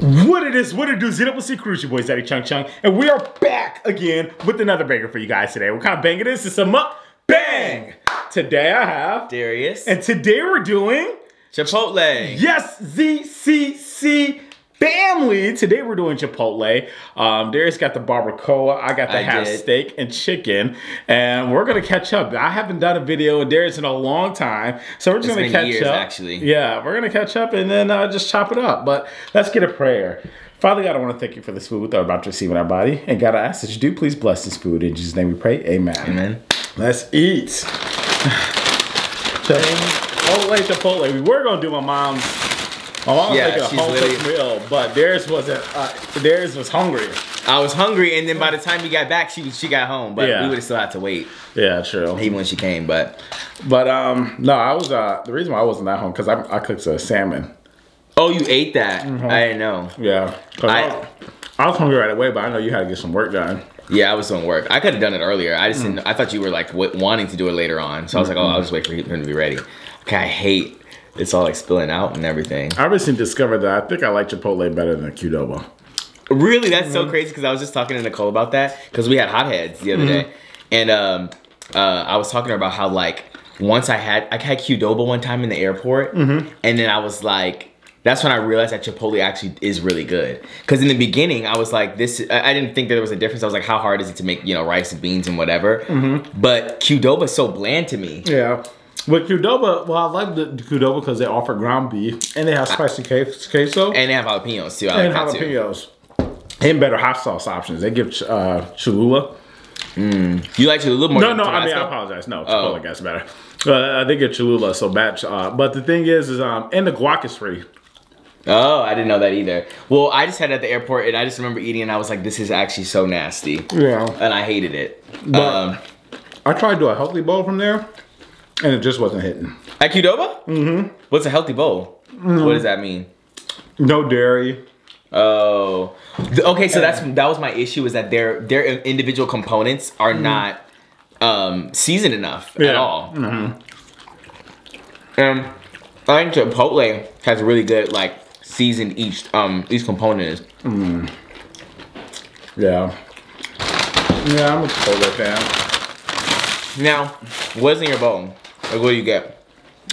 What it is, what it do, ZCCCrew, your boy ZaddyChunkChunk, and we are back again with another banger for you guys today. What kind of banger is this? It's a mukbang. Today I have Darius. And today we're doing Chipotle. Yes, ZCCFamily. Today we're doing Chipotle. Darius got the barbacoa. I got the half steak and chicken. And we're going to catch up. I haven't done a video with Darius in a long time. So we're just going to catch up. Actually. Yeah, we're going to catch up and then just chop it up. But let's get a prayer. Father God, I want to thank you for this food that we're about to receive in our body. And God, I ask that you do please bless this food. In Jesus' name we pray. Amen. Amen. Let's eat. Chipotle. We were gonna do my mom's. My mom was making a whole cooked meal, but Darius wasn't. Darius was hungry. I was hungry, and then by the time we got back, she got home. But we would have still had to wait. Yeah, true. Even when she came, but no, I was. The reason why I wasn't at home because I cooked a salmon. Oh, you ate that? I didn't know. Yeah, I was hungry right away, but I know you had to get some work done. Yeah, I was doing work. I could have done it earlier. I just didn't. I thought you were like wanting to do it later on, so I was like, oh, I'll just wait for him to be ready. Okay, I hate it's all like spilling out and everything. I recently discovered that I think I like Chipotle better than Qdoba. Really, that's so crazy because I was just talking to Nicole about that because we had hotheads the other day, and I was talking to her about how like once I had Qdoba one time in the airport, and then I was like. That's when I realized that Chipotle actually is really good. Because in the beginning, I was like, I didn't think that there was a difference. I was like, how hard is it to make, rice and beans and whatever? But Qdoba is so bland to me. Yeah. With Qdoba, well, I like the Qdoba because they offer ground beef. And they have spicy queso. And they have jalapenos, too. I like that, too. Jalapenos. And better hot sauce options. They give Cholula. You like Cholula more than No, Tabasco? I mean, I apologize. No, Chipotle gets better. I think it's Cholula, so batch. But the thing is and the guac is free. Oh, I didn't know that either. Well, I just had it at the airport, and I just remember eating, and I was like, this is actually so nasty. Yeah. And I hated it. But I tried to do a healthy bowl from there, and it just wasn't hitting. At Qdoba? What's a healthy bowl? What does that mean? No dairy. Oh. Okay, so that was my issue, is that their individual components are not seasoned enough at all. And I think Chipotle has really good, like, seasoned each component is. Yeah. Yeah, I'm a Chipotle fan. Now, what's in your bowl? Like, what do you get?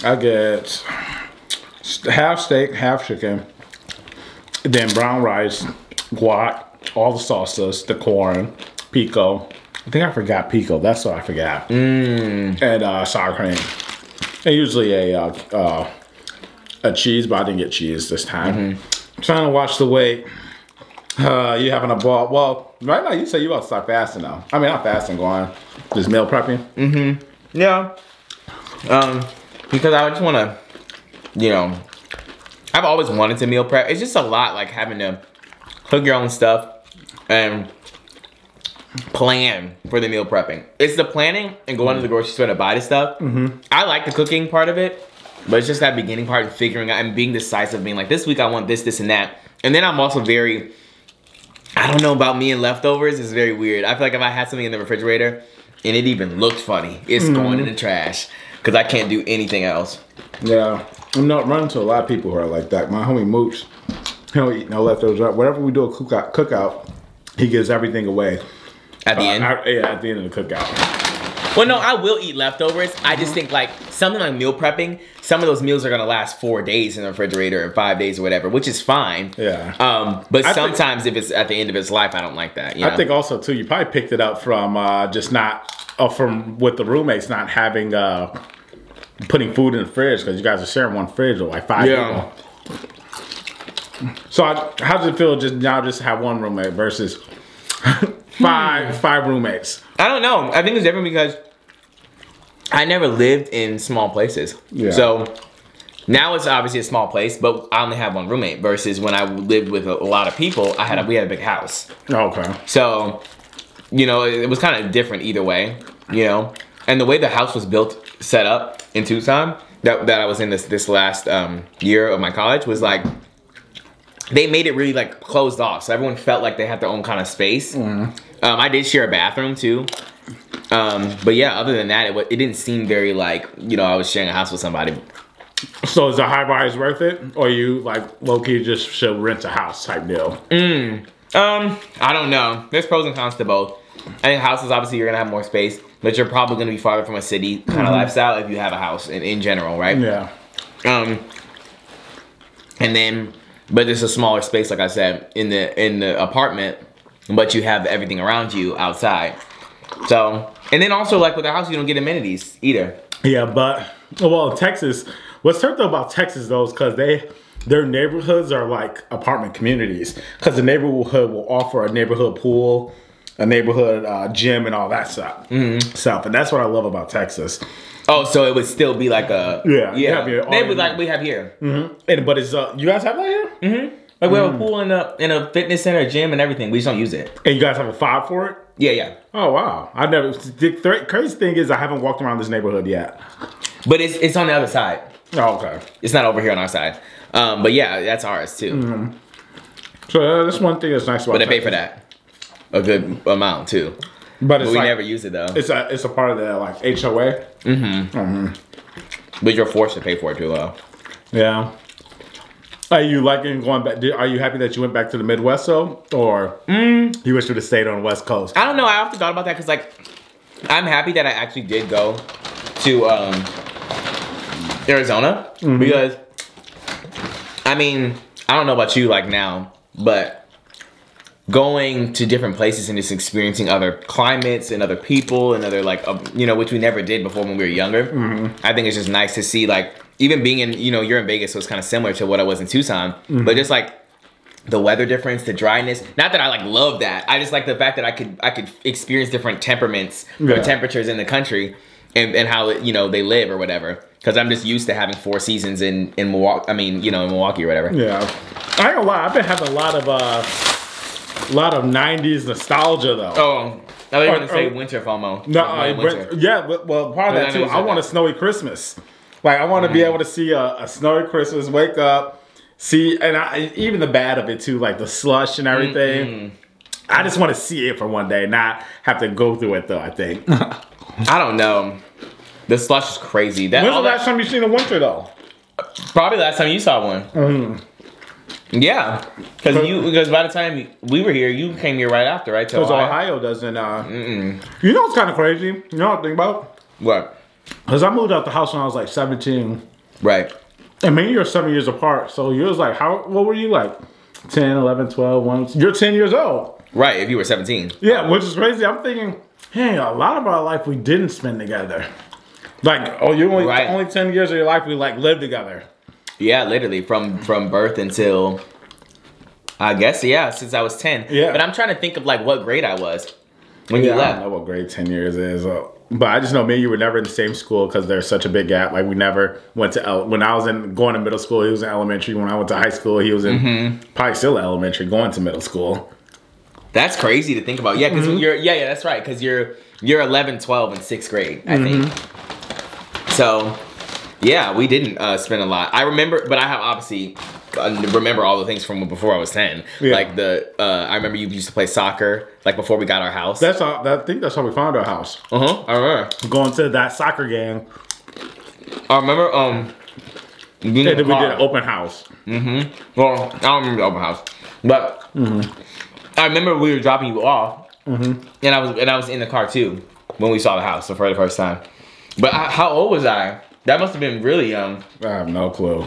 I get half steak, half chicken, then brown rice, guac, all the salsas, the corn, pico. I think I forgot pico. That's what I forgot. And sour cream. And usually a cheese, but I didn't get cheese this time. Trying to watch the weight. You having a ball? Well, right now you say you about to start fasting now. I mean, not fasting, going just meal prepping. Yeah. Because I just want to, I've always wanted to meal prep. It's just a lot, like having to cook your own stuff and plan for the meal prepping. It's the planning and going to the grocery store to buy the stuff. I like the cooking part of it. But it's just that beginning part of figuring out and being decisive, being like, this week I want this, this, and that. And then I'm also very, I don't know about me and leftovers. It's very weird. I feel like if I had something in the refrigerator and it even looked funny, it's going in the trash because I can't do anything else. Yeah. I'm not running to a lot of people who are like that. My homie Mooch, he don't eat no leftovers. Whenever we do a cookout, he gives everything away. At the end? Yeah, at the end of the cookout. Well, no, I will eat leftovers. I just think like something like meal prepping, some of those meals are gonna last 4 days in the refrigerator or 5 days or whatever, which is fine. Yeah. But sometimes if it's at the end of its life, I don't like that. I think also too, you probably picked it up from just not from with the roommates not having putting food in the fridge because you guys are sharing one fridge with like 5 people. So how does it feel just have one roommate versus five roommates? I don't know. I think it's different because I never lived in small places. Yeah. So now it's obviously a small place, but I only have one roommate versus when I lived with a lot of people, we had a big house. Okay. So, it was kind of different either way, And the way the house was built, set up in Tucson, that I was in this last year of my college was like, they made it really like closed off. So everyone felt like they had their own kind of space. I did share a bathroom too. But yeah, other than that, it didn't seem very like, I was sharing a house with somebody. So is a high rise worth it, or you like low key just should rent a house type deal? I don't know. There's pros and cons to both. I think houses, obviously, you're gonna have more space, but you're probably gonna be farther from a city kind of lifestyle if you have a house in general, right? Yeah. And then, but it's a smaller space, like I said, in the apartment, but you have everything around you outside. So, and then also like with the house, you don't get amenities either. Yeah, but well, Texas. What's terrible about Texas though is because their neighborhoods are like apartment communities. Because the neighborhood will offer a neighborhood pool, a neighborhood gym, and all that stuff. And that's what I love about Texas. Oh, so it would still be like a They would like we have here. But it's you guys have that here? Like we have a pool and a fitness center, a gym, and everything. We just don't use it. And you guys have a fob for it? Yeah. Oh wow! I've never. The crazy thing is I haven't walked around this neighborhood yet. But it's on the other side. Oh, okay. It's not over here on our side. But yeah, that's ours too. So that's one thing that's nice about. But they pay for that a good amount too. But we never use it though. It's a part of the like HOA. But you're forced to pay for it too, though. Yeah. Are you liking going back? Are you happy that you went back to the Midwest though, or you wish you would have stayed on the West Coast? I don't know. I often thought about that because like I'm happy that I actually did go to Arizona because I mean I don't know about you like now, but going to different places and just experiencing other climates and other people and other like which we never did before when we were younger. I think it's just nice to see like even being in you're in Vegas, so it's kind of similar to what I was in Tucson, but just like the weather difference, the dryness. Not that I like love that. I just like the fact that I could experience different temperaments or temperatures in the country and how they live or whatever. Because I'm just used to having 4 seasons in Milwaukee. I mean, in Milwaukee or whatever. Yeah, I ain't gonna lie. I've been having a lot of 90s nostalgia though. Oh, I thought you were gonna say winter FOMO. No, winter. Yeah, well, part of that too. I want a snowy Christmas. Like I want to be able to see a snowy Christmas, wake up, see, and even the bad of it too, like the slush and everything. I just want to see it for one day, not have to go through it though. I think. I don't know. The slush is crazy. When's the last time you seen a winter though? Probably last time you saw one. Yeah, because by the time we were here, you came here right after, right? Because Ohio doesn't. You know what's kind of crazy? You know what I think about? What? Because I moved out the house when I was like 17. Right. And me and you are 7 years apart. So you was like, what were you like? 10, 11, 12, 1. You're 10 years old. Right, if you were 17. Yeah, which is crazy. I'm thinking, hey, a lot of our life we didn't spend together. Like, you only 10 years of your life we like lived together. Yeah, literally from birth until, I guess, since I was 10. Yeah. But I'm trying to think of like what grade I was when you left. I don't know what grade 10 years is. But I just know me and you were never in the same school because there's such a big gap. Like we never went to, when I was going to middle school, he was in elementary. When I went to high school, he was in probably still elementary, going to middle school. That's crazy to think about. Yeah, because that's right. Because you're 11, 12 in 6th grade, I think. So, yeah, we didn't spend a lot. I remember, but I have obviously remember all the things from before I was 10. Yeah. Like I remember you used to play soccer, like before we got our house. I think that's how we found our house. I remember. Going to that soccer gang. I remember, we did an open house. Well, I don't remember the open house. But, I remember we were dropping you off. And I was in the car too when we saw the house for the first time. But how old was I? That must have been really young. I have no clue.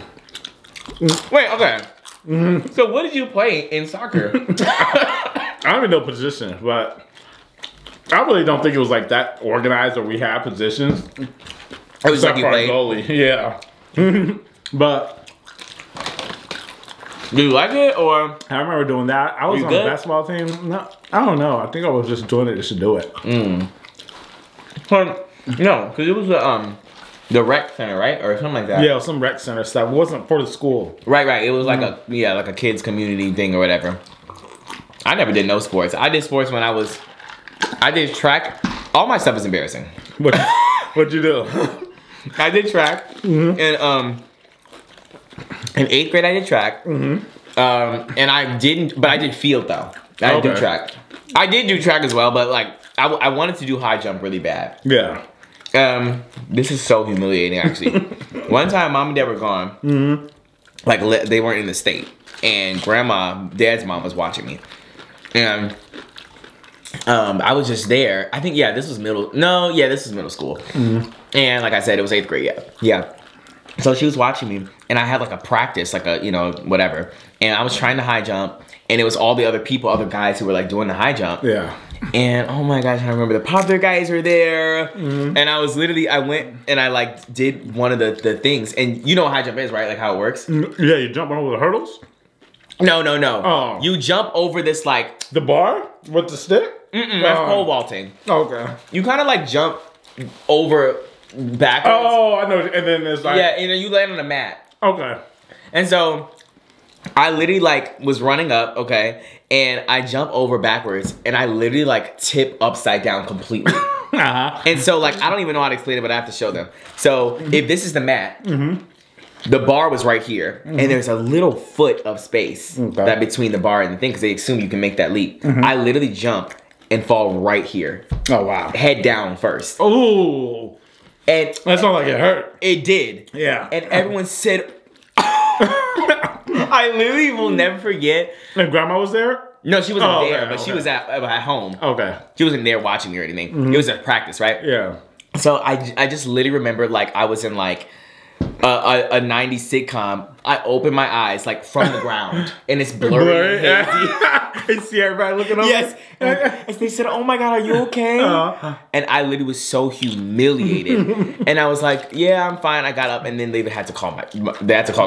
Wait, okay. So what did you play in soccer? I don't even know position, but I really don't think it was like that organized or we had positions. It was like you played? Goalie. Yeah. But do you like it or? I remember doing that. I was on the basketball team. No, I don't know. I think I was just doing it just to do it. No, because it was the rec center, right? Or something like that. Yeah, some rec center stuff. It wasn't for the school. Right. It was like a kids community thing or whatever. I never did no sports. I did sports when I did track. All my stuff is embarrassing. What'd you do? I did track. And in 8th grade I did track. And I did field though. I did do track. I did do track as well, but like I wanted to do high jump really bad. Yeah. This is so humiliating, actually. One time, mom and dad were gone. Like, they weren't in the state. And dad's mom was watching me. And I was just there. I think, this was this was middle school. And like I said, it was 8th grade, yeah. So she was watching me, and I had like a practice, like a, whatever. And I was trying to high jump, and it was all the other guys who were like doing the high jump. Yeah. And oh my gosh, I remember the popular guys were there. And I went and I like did one of the things. And you know what high jump is, right? Like how it works? Yeah, you jump over the hurdles? No. Oh. You jump over this like... The bar? With the stick? That's pole vaulting. Okay. You kind of like jump over backwards. Oh, I know. And then there's like... Yeah, and then you land on a mat. Okay. And so... I literally like was running up, okay, and I jump over backwards, and I literally like tip upside down completely. And so like I don't even know how to explain it, but I have to show them. So if this is the mat, the bar was right here, and there's a little foot of space that between the bar and the thing, because they assume you can make that leap. I literally jump and fall right here. Oh wow! Head down first. Oh, and that's not like it hurt. It did. Yeah. And everyone said. I literally will never forget. And grandma was there? No, she wasn't there, but she was at home. Okay. She wasn't there watching me or anything. It was a practice, right? Yeah. So I just literally remember like I was in like a 90s sitcom. I opened my eyes like from the ground and it's blurry and hazy. I see everybody looking over. Yes. And they said, "Oh my God, are you okay?" And I literally was so humiliated. And I was like, "Yeah, I'm fine." I got up and then they had to call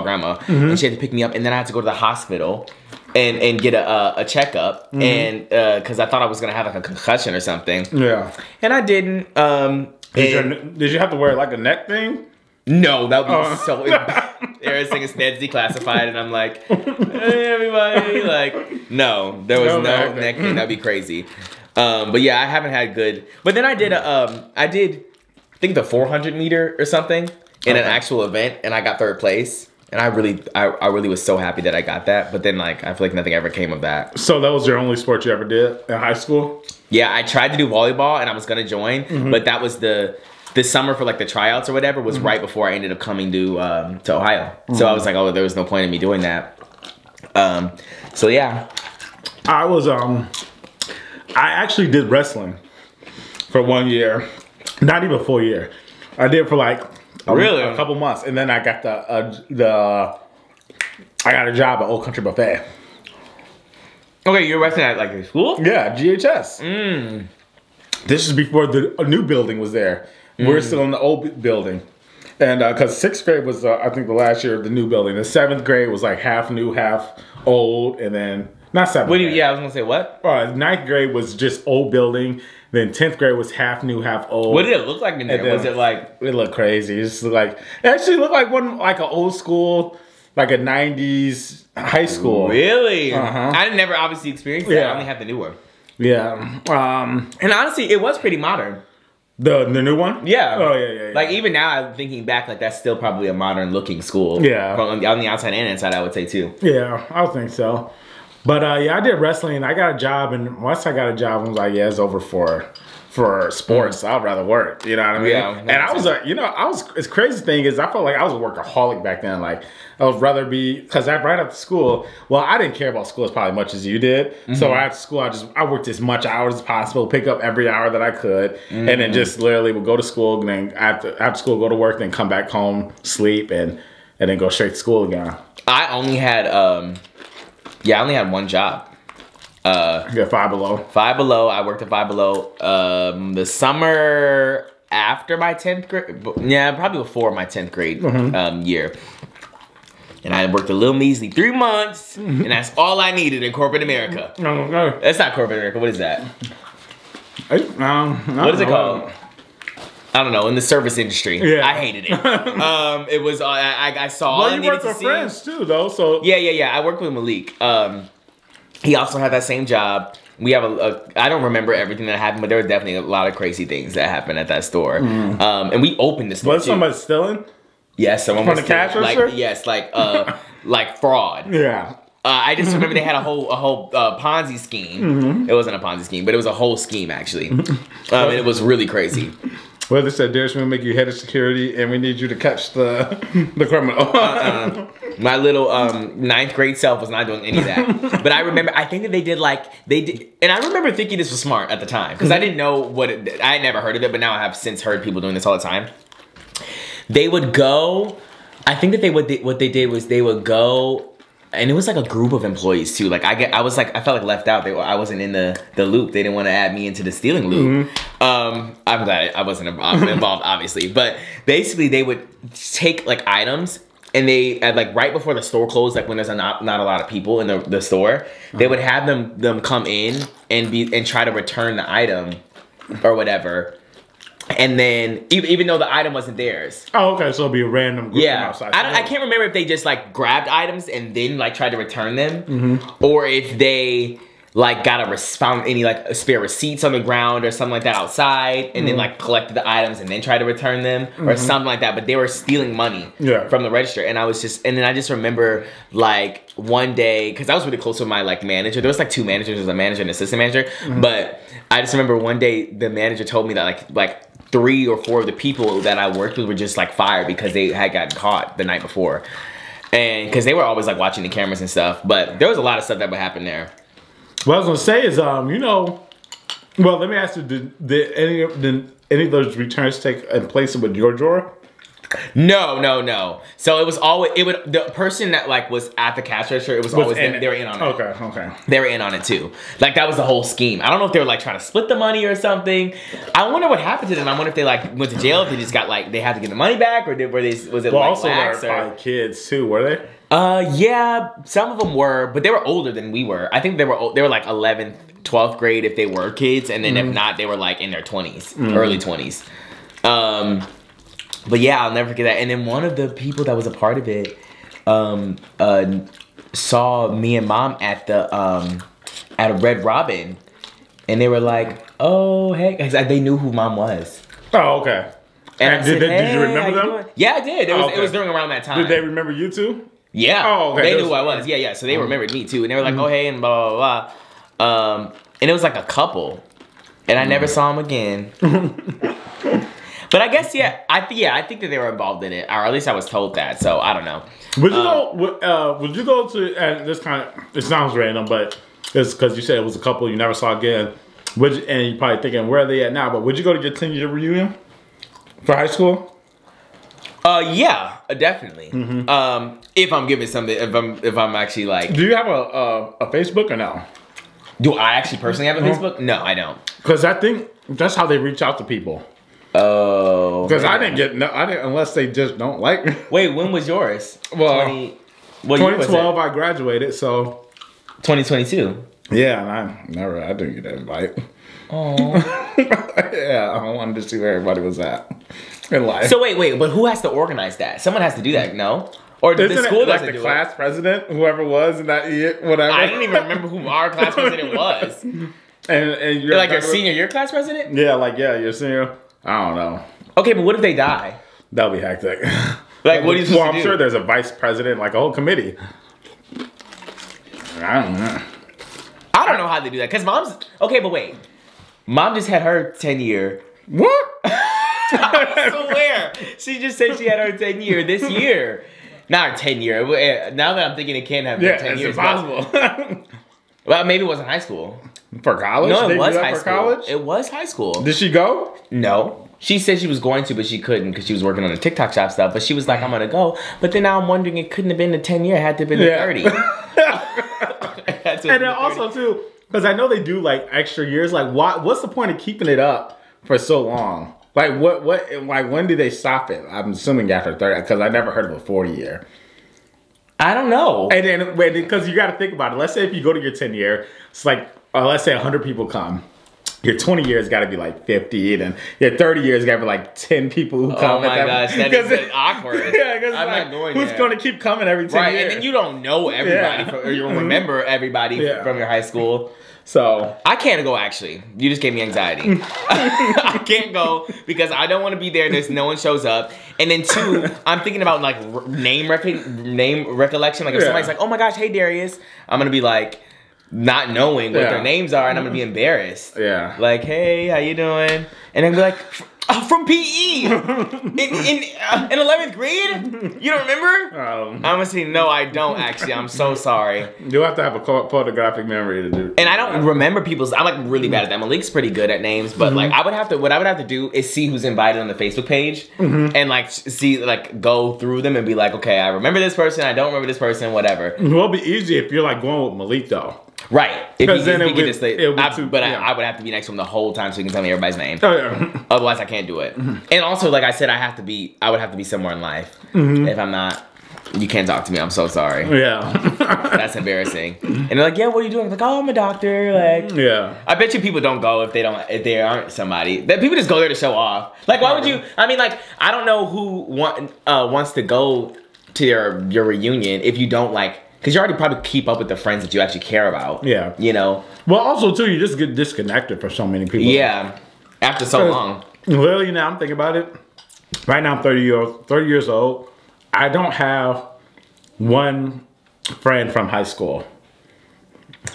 grandma and she had to pick me up, and then I had to go to the hospital and get a checkup and because I thought I was gonna have like a concussion or something. Yeah. And I didn't. Did you have to wear like a neck thing? No, that would be so embarrassing. It's declassified, and I'm like, "Hey, everybody!" Like, no, there was no neck thing. That'd be crazy. But yeah, I haven't had good. But then I did I think the 400 meter or something in an actual event, and I got 3rd place. And I really was so happy that I got that. But then like I feel like nothing ever came of that. So that was your only sport you ever did in high school? Yeah, I tried to do volleyball, and I was gonna join, but that was the summer for like the tryouts or whatever was right before I ended up coming to Ohio. So I was like, oh, there was no point in me doing that. So yeah. I was I actually did wrestling for 1 year. Not even a full year. I did for like a couple months, and then I got I got a job at Old Country Buffet. Okay, you're wrestling at like a school? Yeah, GHS. This is before the new building was there. We're still in the old building. And because 6th grade was, I think, the last year of the new building. The 7th grade was like half new, half old. And then, not 7th grade. Yeah, I was going to say what? 9th grade was just old building. Then 10th grade was half new, half old. What did it look like in there? Was it like... It looked crazy. It just looked like... It actually looked like an old school, like a 90s high school. Really? I never obviously experienced that. I only had the new one. Yeah. And honestly, it was pretty modern. The new one? Yeah. Oh, yeah. Like, even now, I'm thinking back, like, that's still probably a modern-looking school. Yeah. On the outside and inside, I would say, too. Yeah, I would think so. But, yeah, I did wrestling. I got a job, and once I got a job, I was like, yeah, it's over for sports. I'd rather work. You know what I mean? Yeah. And I was, it's crazy thing is I felt like I was a workaholic back then. Like, I would rather be, because right after school, well, I didn't care about school as probably much as you did. So after school, I worked as much hours as possible, pick up every hour that I could, and then just literally would go to school, and then after school, go to work, then come back home, sleep, and then go straight to school again. I only had, one job. Yeah, Five Below. Five Below. I worked at Five Below the summer after my 10th grade. Yeah, probably before my 10th grade year. And I worked a little measly 3 months, and that's all I needed in corporate America. No. That's not corporate America. What is that? What is it called? I don't know. In the service industry. Yeah. I hated it. It was, I saw all I needed to see. Well, you worked with friends too, though, so. Yeah. I worked with Malik. He also had that same job. We have I don't remember everything that happened, but there were definitely a lot of crazy things that happened at that store. And we opened the store. Was somebody stealing? Yes, someone was stealing. From the cash register? Yes, like fraud. Yeah. I just remember they had a whole Ponzi scheme. It wasn't a Ponzi scheme, but it was a whole scheme actually. And it was really crazy. Well, they said, Darius, we'll make you head of security, and we need you to catch the criminal. My little 9th grade self was not doing any of that. But I remember, I think that they did, and I remember thinking this was smart at the time, because I didn't know I had never heard of it, but now I have since heard people doing this all the time. They would go, I think that what they did was they would go, and it was like a group of employees too. Like I felt like left out. I wasn't in the loop. They didn't want to add me into the stealing loop. I'm glad I wasn't involved, obviously. But basically, they would take like items, and they like right before the store closed, like when there's not a lot of people in the store, they would have them come in and try to return the item or whatever. And then, even though the item wasn't theirs. Oh, okay. So it'd be a random group from outside. I can't remember if they just like grabbed items and then like tried to return them, or if they like found any like spare receipts on the ground or something like that outside, and then like collected the items and then tried to return them or something like that. But they were stealing money from the register, and then I just remember like one day, because I was really close with my like manager. There was like 2 managers, there was a manager and an assistant manager, but I just remember one day the manager told me that like 3 or 4 of the people that I worked with were just like fired because they had gotten caught the night before, and because they were always like watching the cameras and stuff. But there was a lot of stuff that would happen there. What I was gonna say is, you know, well, let me ask you: did any of those returns take place with your drawer? No. So it was always the person that like was at the cash register. It was always them. They were in on it. Okay. They were in on it too. Like that was the whole scheme. I don't know if they were like trying to split the money or something. I wonder what happened to them. I wonder if they like went to jail. If they just got like they had to get the money back, or was it like also lax? There were kids too, were they? Yeah, some of them were, but they were older than we were. I think they were like 11th, 12th grade if they were kids, and then if not, they were like in their 20s, early 20s. But yeah, I'll never forget that. And then one of the people that was a part of it saw me and Mom at a Red Robin, and they were like, "Oh, hey," because they knew who Mom was. Oh, okay. And did you remember them? Yeah, I did. It was during around that time. Did they remember you too? Yeah. Oh, okay. They knew who I was. Yeah. So they remembered me too, and they were like, "Oh, hey," and blah blah blah. And it was like a couple, and I never saw them again. But I guess I think that they were involved in it, or at least I was told that. So I don't know. Would you go to? And this kind of it sounds random, but it's because you said it was a couple you never saw again. And you're probably thinking, where are they at now? But would you go to your 10-year reunion for high school? Yeah, definitely. If I'm giving something, if I'm actually like. Do you have a Facebook or no? Do I actually personally have a Facebook? No, I don't. Because I think that's how they reach out to people. Oh. Because I didn't unless they just don't like me. Wait, when was yours? Well, 2012 I graduated, so. 2022. Yeah, and I didn't get that invite. Oh. Yeah, I wanted to see where everybody was at in life. So wait, but who has to organize that? Someone has to do that, no? Or the school doesn't do it? Like the class president, whoever was in that year, whatever. I don't even remember who our class president was. And you're like your senior year class president? Yeah, your senior. I don't know. Okay, but what if they die? That'll be hectic. Like, what are you supposed to do? Well, I'm sure there's a vice president, like a whole committee. I don't know. I don't know how they do that. Because Mom's... Okay, but wait. Mom just had her 10-year. What? I swear. She just said she had her 10-year this year. Not her 10-year. Now that I'm thinking it can't have been 10 years. Yeah, it's impossible. Well, maybe it wasn't high school. For college? No, it was high school. College? It was high school. Did she go? No. She said she was going to, but she couldn't because she was working on the TikTok shop stuff. But she was like, I'm going to go. But then now I'm wondering, it couldn't have been the 10 year. It had to have been the 30. And then also, too, because I know they do, like, extra years. Like, what's the point of keeping it up for so long? Like, like, when do they stop it? I'm assuming after 30, because I never heard of a 40 year. I don't know. And then, because you got to think about it. Let's say if you go to your 10 year, it's like, let's say 100 people come. Your 20 years got to be like 50, and your 30 years got to be like 10 people who come. Oh my gosh, that is awkward. Yeah, because I'm like, not going who's going to keep coming every 10 years? And then you don't know everybody, or you don't remember everybody from your high school. So I can't go, actually. You just gave me anxiety. I can't go because I don't want to be there and no one shows up. And then 2, I'm thinking about like name recollection. Like if somebody's like, oh my gosh, hey Darius, I'm going to be like, not knowing what their names are, and I'm gonna be embarrassed. Yeah. Like, hey, how you doing? And then be like, From PE in 11th grade. You don't remember? I'm gonna say no. I don't actually. I'm so sorry. You have to have a photographic memory to do. And I don't remember people's. I'm like really bad at that. Malik's pretty good at names, but like I would have to. What I would have to do is see who's invited on the Facebook page and like see like go through them and be like, okay, I remember this person. I don't remember this person. Whatever. It will be easy if you're like going with Malik though. Right. Because then I would have to be next to him the whole time so he can tell me everybody's name. Oh, yeah. Otherwise, I can't do it. And also, like I said, I would have to be somewhere in life. If I'm not, you can't talk to me. I'm so sorry. Yeah. That's embarrassing. And they're like, yeah, what are you doing? I'm like, oh, I'm a doctor. Like, yeah. I bet you people don't go if they aren't somebody. That people just go there to show off. Like, why would you? I mean, like, I don't know who wants to go to your reunion if you don't like. Because you already probably keep up with the friends that you actually care about. Yeah. You know? Well, also, too, you just get disconnected from so many people. Yeah. After so long. Well, you know, I'm thinking about it. Right now, I'm 30 years old. I don't have one friend from high school.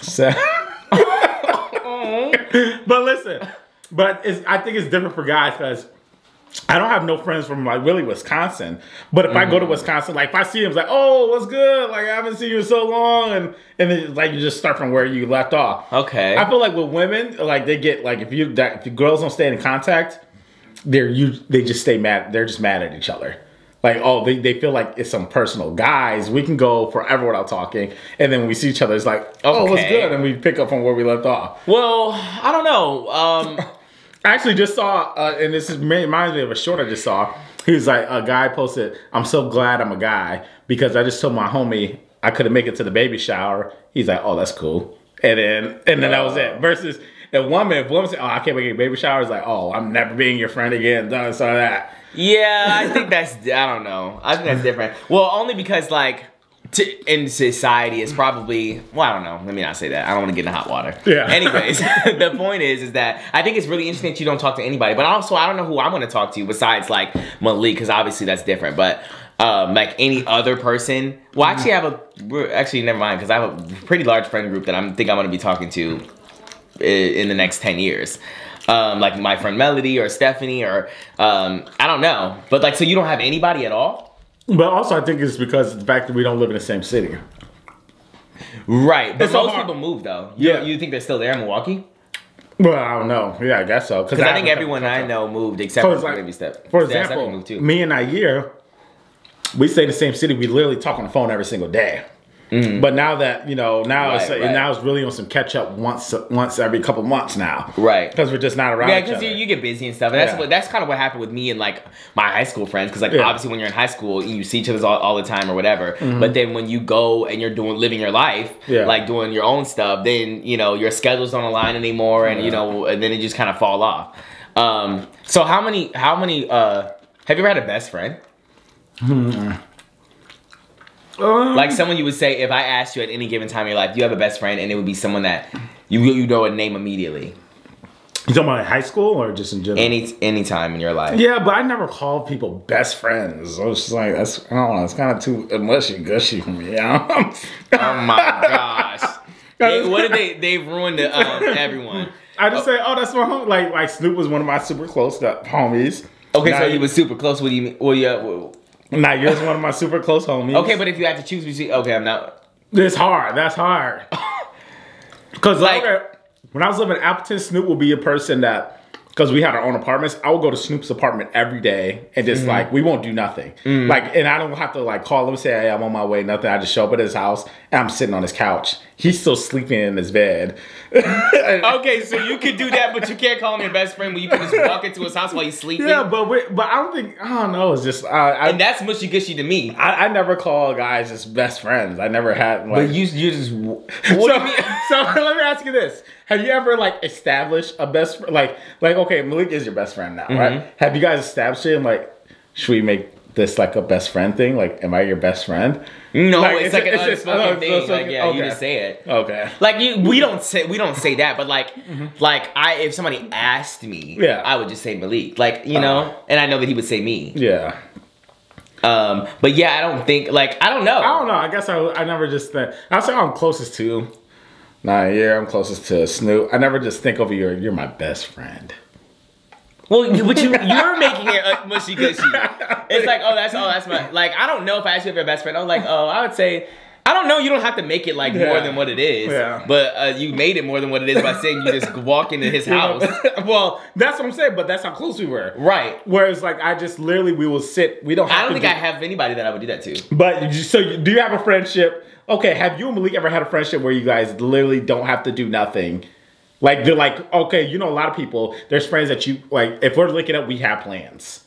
So. But listen. But I think it's different for guys because I don't have no friends from like really Wisconsin, but if I go to Wisconsin, like if I see him, it's like, oh, what's good? Like I haven't seen you in so long, and then like you just start from where you left off. Okay. I feel like with women, like they get like if the girls don't stay in contact, they just stay mad. They're just mad at each other. Like oh, they feel like it's some personal. Guys, we can go forever without talking, and then when we see each other, it's like, oh, what's good, and we pick up from where we left off. Well, I don't know. I actually just saw, and this reminds me of a short I just saw. He was like, a guy posted, I'm so glad I'm a guy because I just told my homie I couldn't make it to the baby shower. He's like, oh, that's cool. And then that was it. Versus if woman said, oh, I can't make a baby shower, it's like, oh, I'm never being your friend again. Done so that. Yeah, I think I don't know. I think that's different. Well, only because like, in society is probably, well, I don't know. Let me not say that. I don't want to get in hot water. Yeah. Anyways, the point is that I think it's really interesting that you don't talk to anybody. But also, I don't know who I'm going to talk to besides like Malik, because obviously that's different. But like any other person, well, actually never mind, because I have a pretty large friend group that I think I'm going to be talking to in the next 10 years. Like my friend Melody or Stephanie or I don't know. But like, so you don't have anybody at all? But also, I think it's because of the fact that we don't live in the same city. Right. But most people move, though. You think they're still there in Milwaukee? Well, I don't know. Yeah, I guess so. Because I think everyone I know moved except for maybe Steph. For example, me and Nair, we stay in the same city. We literally talk on the phone every single day. But now that, you know, now it's really on some catch up once every couple months now. Right. Because we're just not around each other. You get busy and stuff. And that's kind of what happened with me and like my high school friends. Because like obviously when you're in high school, you see each other all the time or whatever. But then when you go and you're living your life, like doing your own stuff, then, you know, your schedules don't align anymore. And, you know, and then it just kind of fall off. So how many, have you ever had a best friend? Like someone you would say, if I asked you at any given time in your life, you have a best friend, and it would be someone that you know a name immediately. You talking about in high school or just in general? Any time in your life. Yeah, but I never called people best friends. I was just like, I don't know, it's kind of too mushy gushy for me. Oh my gosh. What did they've ruined everyone. I just say, oh, that's my homie. Like Snoop was one of my super close homies. Okay, so he was super close. What do you mean? Well, yeah. Nah, you're one of my super close homies. Okay, but if you had to choose between, okay, I'm not. It's hard. That's hard. Because like when I was living in Appleton, Snoop would be a person that, because we had our own apartments, I would go to Snoop's apartment every day and just like, we won't do nothing. Like, and I don't have to like call him and say, hey, I'm on my way, nothing. I just show up at his house and I'm sitting on his couch. He's still sleeping in his bed. Okay, so you could do that, but you can't call him your best friend when you can just walk into his house while he's sleeping. Yeah, but I don't know. It's just and that's mushy gushy to me. I never call guys just best friends. I never had. Like, but you just. What do you mean? So let me ask you this: have you ever like established a best friend? Like okay, Malik is your best friend now, right? Have you guys established it? Like, should we make this like a best friend thing? Like, am I your best friend? No, like, it's like an unspoken thing. Like, yeah, you just say it. Okay. Like we don't say that, but like if somebody asked me, I would just say Malik. Like, you know, and I know that he would say me. Yeah. But yeah, I don't think I don't know. I guess I never just think. I'll say I'm closest to. I'm closest to Snoop. I never just think of you're my best friend. Well, but you're making it mushy gushy. It's like, that's my, like, I don't know if I asked you if you're best friend. I was like, I would say, I don't know. You don't have to make it like more than what it is. Yeah. But you made it more than what it is by saying you just walk into his house. Well, that's what I'm saying. But that's how close we were. Right. Whereas like I just literally we will sit. We don't. I don't think I have anybody that I would do that to. But do you have a friendship? Okay. Have you and Malik ever had a friendship where you guys literally don't have to do nothing? Like they're like, okay, you know, a lot of people. There's friends that you like. If we're linking up, we have plans.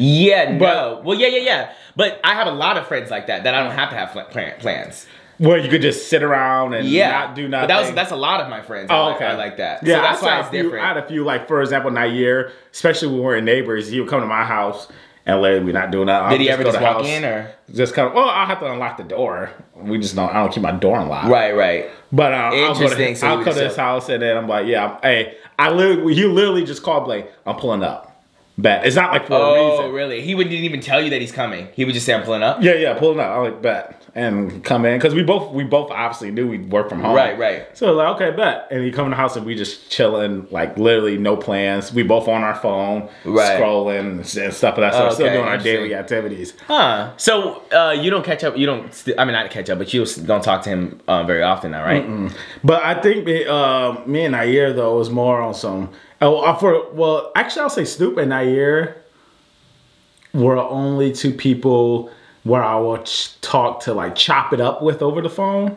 Yeah, no. Well, yeah. But I have a lot of friends like that I don't have to have plans. Where you could just sit around and not do nothing. But that's a lot of my friends. I like that. Yeah, so that's why it's different. I had a few, like, for example, Nair, especially when we're neighbors, he would come to my house and literally we're not doing that. Did he ever just walk in or? Just come, well, I'll have to unlock the door. I don't keep my door unlocked. Right. But I'll go to his house and then I'm like, he literally just called like, I'm pulling up. Bet. It's not like for a reason. Oh, really? He wouldn't even tell you that he's coming. He would just say, I'm pulling up? Yeah, pulling up. I'm like, bet. And come in. Because we both obviously knew we'd work from home. Right. So like, okay, bet. And he come in the house and we just chilling, like literally no plans. We both on our phone, scrolling and stuff like that. So we're still doing our daily activities. Huh. So you don't catch up, not catch up, but you don't talk to him very often now, right? Mm-mm. But I think me and Nair, though, was more on some... actually, I'll say Snoop and Nair were only two people where I would talk to, like, chop it up with over the phone.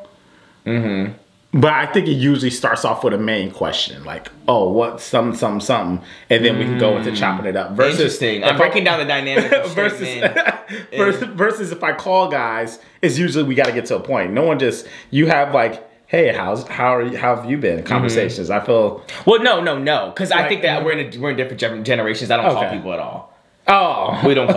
Mm-hmm. But I think it usually starts off with a main question, like, what, something, and then we can go into chopping it up. Interesting. I'm breaking down the dynamic of versus if I call guys, it's usually we got to get to a point. No one just, you have, like, hey, how have you been? Conversations. I feel. Well, no, because I think that we're in different generations. I don't call people at all. Oh, we don't.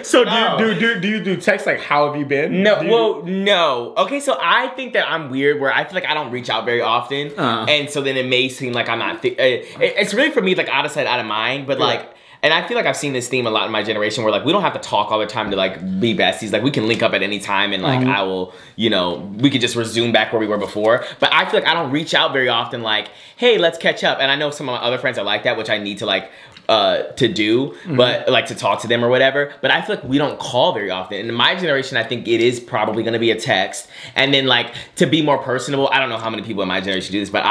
So do you do text like how have you been? No. Okay, so I think that I'm weird where I feel like I don't reach out very often, and so then it may seem like I'm not. It's really for me like out of sight, out of mind, but like. And I feel like I've seen this theme a lot in my generation where, like, we don't have to talk all the time to, like, be besties. Like, we can link up at any time and, like, I will, we could just resume back where we were before. But I feel like I don't reach out very often, like, hey, let's catch up. And I know some of my other friends are like that, which I need to, like, to do, but, like, to talk to them or whatever. But I feel like we don't call very often. And in my generation, I think it is probably going to be a text. And then, like, to be more personable, I don't know how many people in my generation do this, but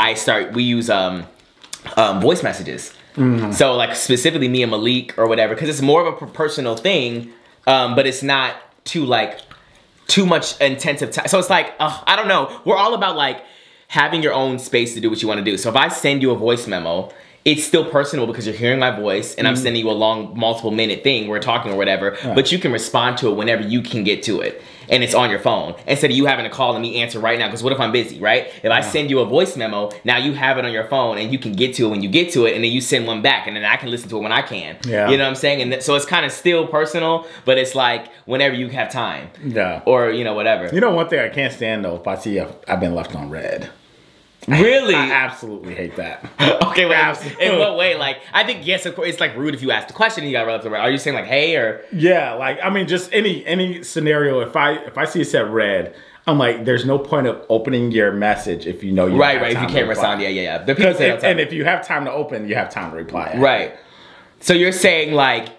we use voice messages. Mm-hmm. So like specifically me and Malik or whatever, because it's more of a personal thing, but it's not too much intensive time. So it's like, I don't know. We're all about like having your own space to do what you want to do. So if I send you a voice memo, it's still personal because you're hearing my voice and I'm sending you a long multiple minute thing. We're talking or whatever, but you can respond to it whenever you can get to it. And it's on your phone instead of you having to call and me answer right now. Because what if I'm busy, right? If I send you a voice memo, now you have it on your phone and you can get to it when you get to it, and then you send one back, and then I can listen to it when I can. Yeah. You know what I'm saying? And so it's kind of still personal, but it's like whenever you have time. Yeah. Or whatever. You know, one thing I can't stand though, if I see I've been left on red. Really? I absolutely hate that. Okay, well, in what way? Like, I think, yes, of course, it's like rude if you ask the question and you got left on red. Are you saying like, hey, or? Yeah, like, I mean, just any scenario, if I see it set red, I'm like, there's no point of opening your message if you know you right, if you can't respond, yeah. Because and if you have time to open, you have time to reply. Right. So you're saying like,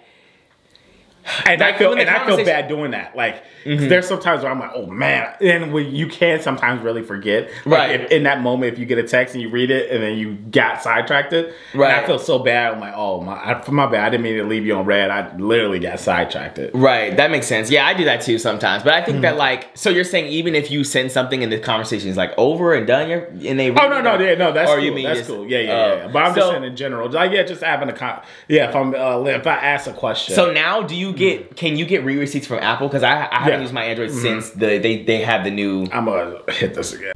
and I feel bad doing that. Like, there's sometimes where I'm like, oh man, and you can sometimes really forget. Like, right. In that moment, if you get a text and you read it and then you got sidetracked it, right. And I feel so bad. I'm like, oh my bad. I didn't mean to leave you on red. I literally got sidetracked it. Right. That makes sense. Yeah, I do that too sometimes. But I think that like, so you're saying even if you send something and the conversation is like over and done, and they read that's cool. That's cool. Yeah. But I'm just saying in general, like just having if I ask a question. So now, can you get receipts from Apple? Because I haven't used my Android since they have the new. I'm gonna hit this again.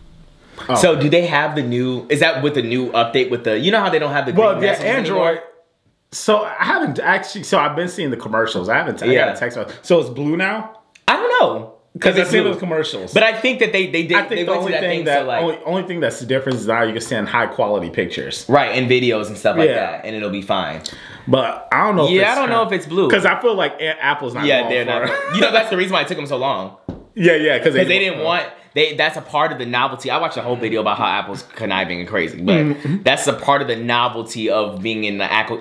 Oh. So do they have the new? Is that with the new update with the? You know how they don't have the green message Android. anymore? So I haven't actually. So I've been seeing the commercials. I got a text. So it's blue now. I don't know. Because I've seen those commercials. But I think that they did. I think the only thing that's the difference is now you can send high quality pictures. Right, and videos and stuff like that, and it'll be fine. But I don't know. I don't know if it's blue. Because I feel like Apple's not. Yeah, they're not. That's the reason why it took them so long. Yeah, because they didn't want. that's a part of the novelty. I watched a whole video about how Apple's conniving and crazy, but that's a part of the novelty of being in the Apple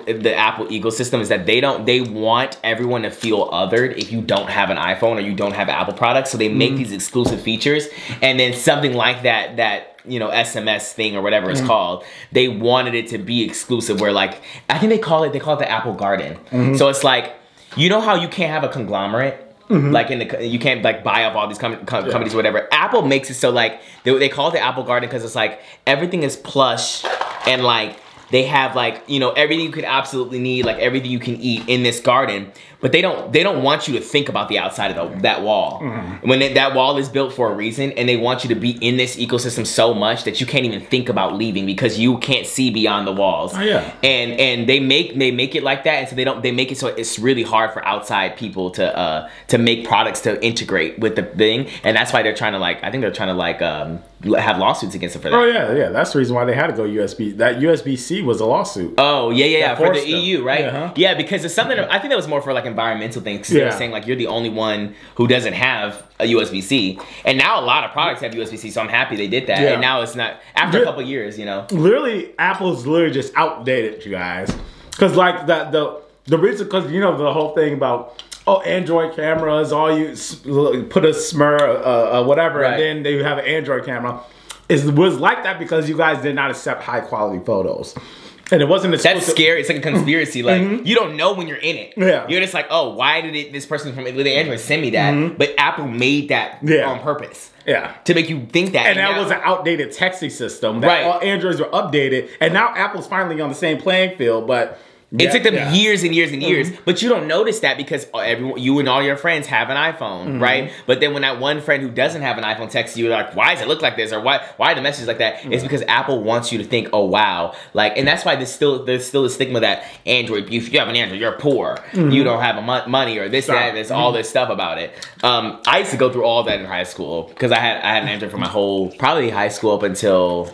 ecosystem is that they want everyone to feel othered if you don't have an iPhone or you don't have Apple products. So they make these exclusive features, and then something like that SMS thing or whatever it's called, they wanted it to be exclusive where like, I think they call it the Apple Garden. So it's like, you know how you can't have a conglomerate? Like you can't like buy up all these companies or whatever. Apple makes it so like, they call it the Apple Garden because it's like, everything is plush and like, they have like, everything you could absolutely need, like everything you can eat in this garden. But they don't want you to think about the outside of that wall. When that wall is built for a reason, and they want you to be in this ecosystem so much that you can't even think about leaving because you can't see beyond the walls. Oh, yeah. And they make it like that, and so they make it so it's really hard for outside people to make products to integrate with the thing, and that's why they're trying to like, I think they're trying to like have lawsuits against it for that. Oh yeah, that's the reason why they had to go USB. That USB-C was a lawsuit. Oh yeah, for the EU, right? Yeah, because it's something. I think that was more for like environmental things. They were saying like you're the only one who doesn't have a USB-C, and now a lot of products have USB-C. So I'm happy they did that. And now it's not after a couple of years, Literally, Apple's literally just outdated, you guys. Because like the reason, because the whole thing about Android cameras, all you put a smear, whatever, and then they have an Android camera. Was like that because you guys did not accept high quality photos. And it wasn't That's scary. It's like a conspiracy. Like, you don't know when you're in it. Yeah. You're just like, oh, why did this person from the Android send me that? But Apple made that on purpose. Yeah. To make you think that. And that was an outdated texting system. That all Androids were updated. And now Apple's finally on the same playing field, but it took them years and years and years, but you don't notice that because you and all your friends have an iPhone, right? But then when that one friend who doesn't have an iPhone texts you, like, why does it look like this? Or why are the messages like that? It's because Apple wants you to think, oh, wow. Like, and that's why there's still a stigma that Android, if you have an Android, you're poor. You don't have money or this, that, there's all this stuff about it. I used to go through all that in high school because I had an Android for my whole, probably high school up until...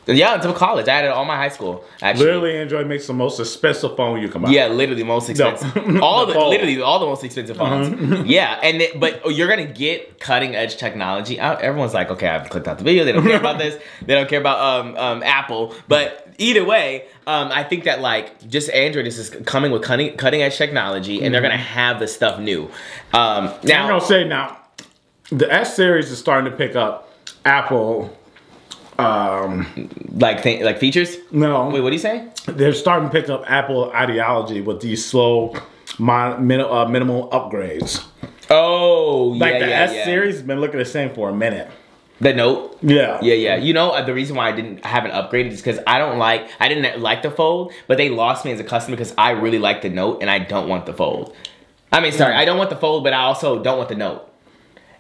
Yeah, until college. I had it all my high school. Actually, literally, Android makes the most expensive phone you can buy. Yeah, literally most expensive. Literally all the most expensive phones. Yeah, but you're gonna get cutting edge technology. Everyone's like, okay, I've clicked out the video. They don't care about this. They don't care about Apple. But either way, I think that like just Android is just coming with cutting edge technology, and they're gonna have the stuff new. Now, I'm gonna say the S series is starting to pick up Apple. Like features? No. Wait, what do you say? They're starting to pick up Apple ideology with these slow, minimal upgrades. Oh, like the S series has been looking the same for a minute. The Note? Yeah. Yeah. The reason why I haven't upgraded is because I didn't like the Fold, but they lost me as a customer because I really like the Note and I don't want the Fold. I mean, sorry, I don't want the Fold, but I also don't want the Note.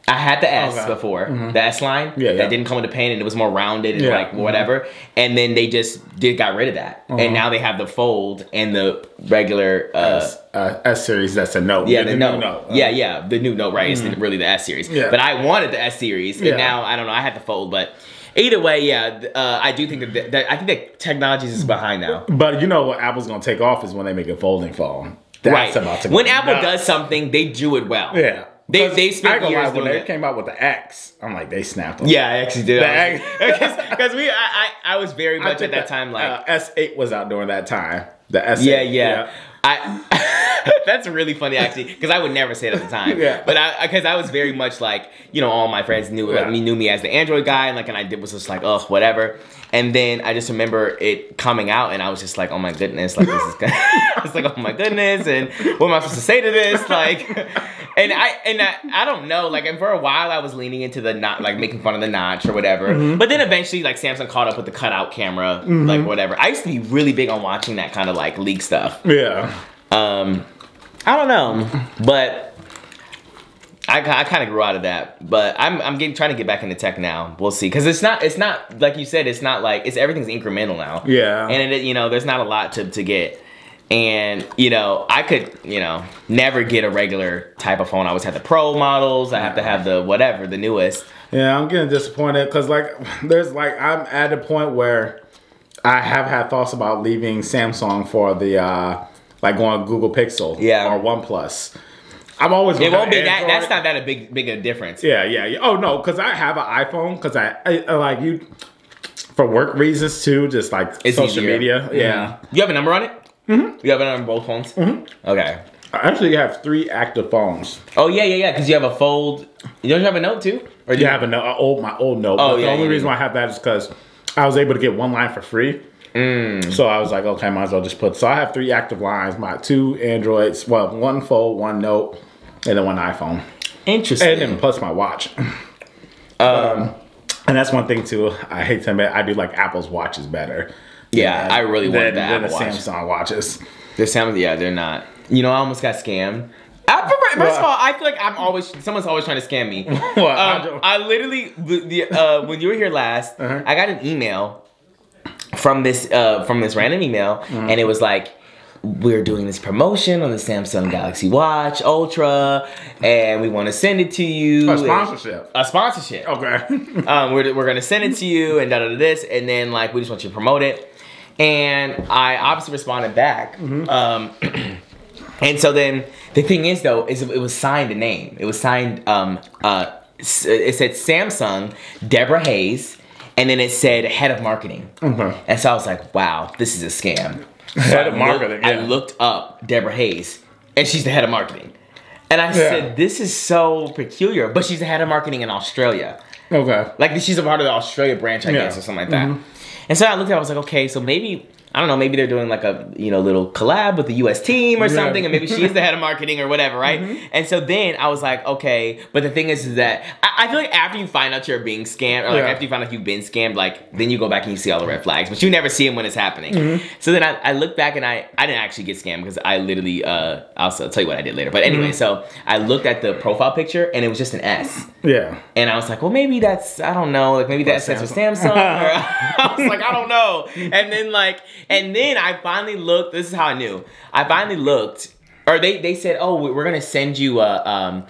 I had the S before, the S line that didn't come with a pen and it was more rounded and like whatever. And then they just got rid of that. And now they have the Fold and the regular S series. That's a Note. Yeah, the Note. The new Note, right? It's really the S series. Yeah. But I wanted the S series, and now I don't know. I had the Fold, but either way, I do think that I think that technology is behind now. But you know what Apple's gonna take off is when they make a folding phone. That's about to go when Apple does something, they do it well. Yeah. They spent years when they came out with the X. I'm like, they snapped on I actually did. Because I was very much at that time like S8 was out during that time. The S8. Yeah. That's really funny actually because I would never say it at the time. But because I was very much like all my friends knew me as the Android guy and I was just like whatever. And then I just remember it coming out, and I was just like, "Oh my goodness!" Like this is. I was like, "Oh my goodness!" And what am I supposed to say to this? Like, and I don't know. Like, and for a while, I was leaning into the making fun of the notch or whatever. But then eventually, Samsung caught up with the cutout camera, like whatever. I used to be really big on watching that kind of leak stuff. Yeah. I don't know, but. I kind of grew out of that, but I'm trying to get back into tech now. We'll see, because it's not like you said. It's not like everything's incremental now. Yeah, and there's not a lot to get, and I could never get a regular type of phone. I always have the Pro models. I have to have the whatever, the newest. Yeah, I'm getting disappointed because I'm at a point where I have had thoughts about leaving Samsung for the going Google Pixel or OnePlus. I'm always. It won't be that. That's not that a big a difference. Yeah. Oh no, because I have an iPhone. Because I like you for work reasons too. Just like it's social easier. media. Yeah. You have a number on it? Mm-hmm. You have it on both phones? Mm-hmm. Okay. I actually have 3 active phones. Oh yeah. Because you have a fold. You don't have a Note too? Or do you have a Note? My old Note. Oh, but the only reason why I have that is because I was able to get 1 line for free. So I was like, okay, might as well just put. So I have 3 active lines. My 2 Androids. Well, 1 Fold, 1 Note, and then 1 iPhone. Interesting. And then plus my watch. And that's one thing too. I hate to admit, I do like Apple's watches better. Yeah, I really want the Apple Watch. Samsung watches. The Samsung, yeah, they're not. You know, I almost got scammed. First of all, I feel like someone's always trying to scam me. I literally, when you were here last, I got an email from this random email, and it was like, we're doing this promotion on the Samsung Galaxy Watch Ultra, and we want to send it to you. A sponsorship. A sponsorship. Okay. We're gonna send it to you, and this, and then like we just want you to promote it. And I obviously responded back. And so then the thing is though, is it was signed a name. It was signed. It said Samsung Deborah Hayes, and then it said head of marketing. And so I was like, wow, this is a scam. Head of marketing. I looked up Deborah Hayes, and she's the head of marketing. And I said, this is so peculiar. But she's the head of marketing in Australia. Okay. Like she's a part of the Australia branch, I guess, or something like that. And so I looked at it, I was like, okay, so maybe, I don't know, maybe they're doing like a, little collab with the US team or something, and maybe she is the head of marketing or whatever, right? And so then I was like, okay, but the thing is that I feel like after you find out you're being scammed, or like after you find out you've been scammed, like then you go back and you see all the red flags, but you never see them when it's happening. So then I looked back and I didn't actually get scammed because I literally, I'll tell you what I did later. But anyway, so I looked at the profile picture and it was just an S. Yeah. And I was like, well, maybe that's, I don't know, like maybe that stands for Samsung. Or I was like, I don't know. And then I finally looked, this is how I knew. I finally looked, or they said, oh, we're gonna send you our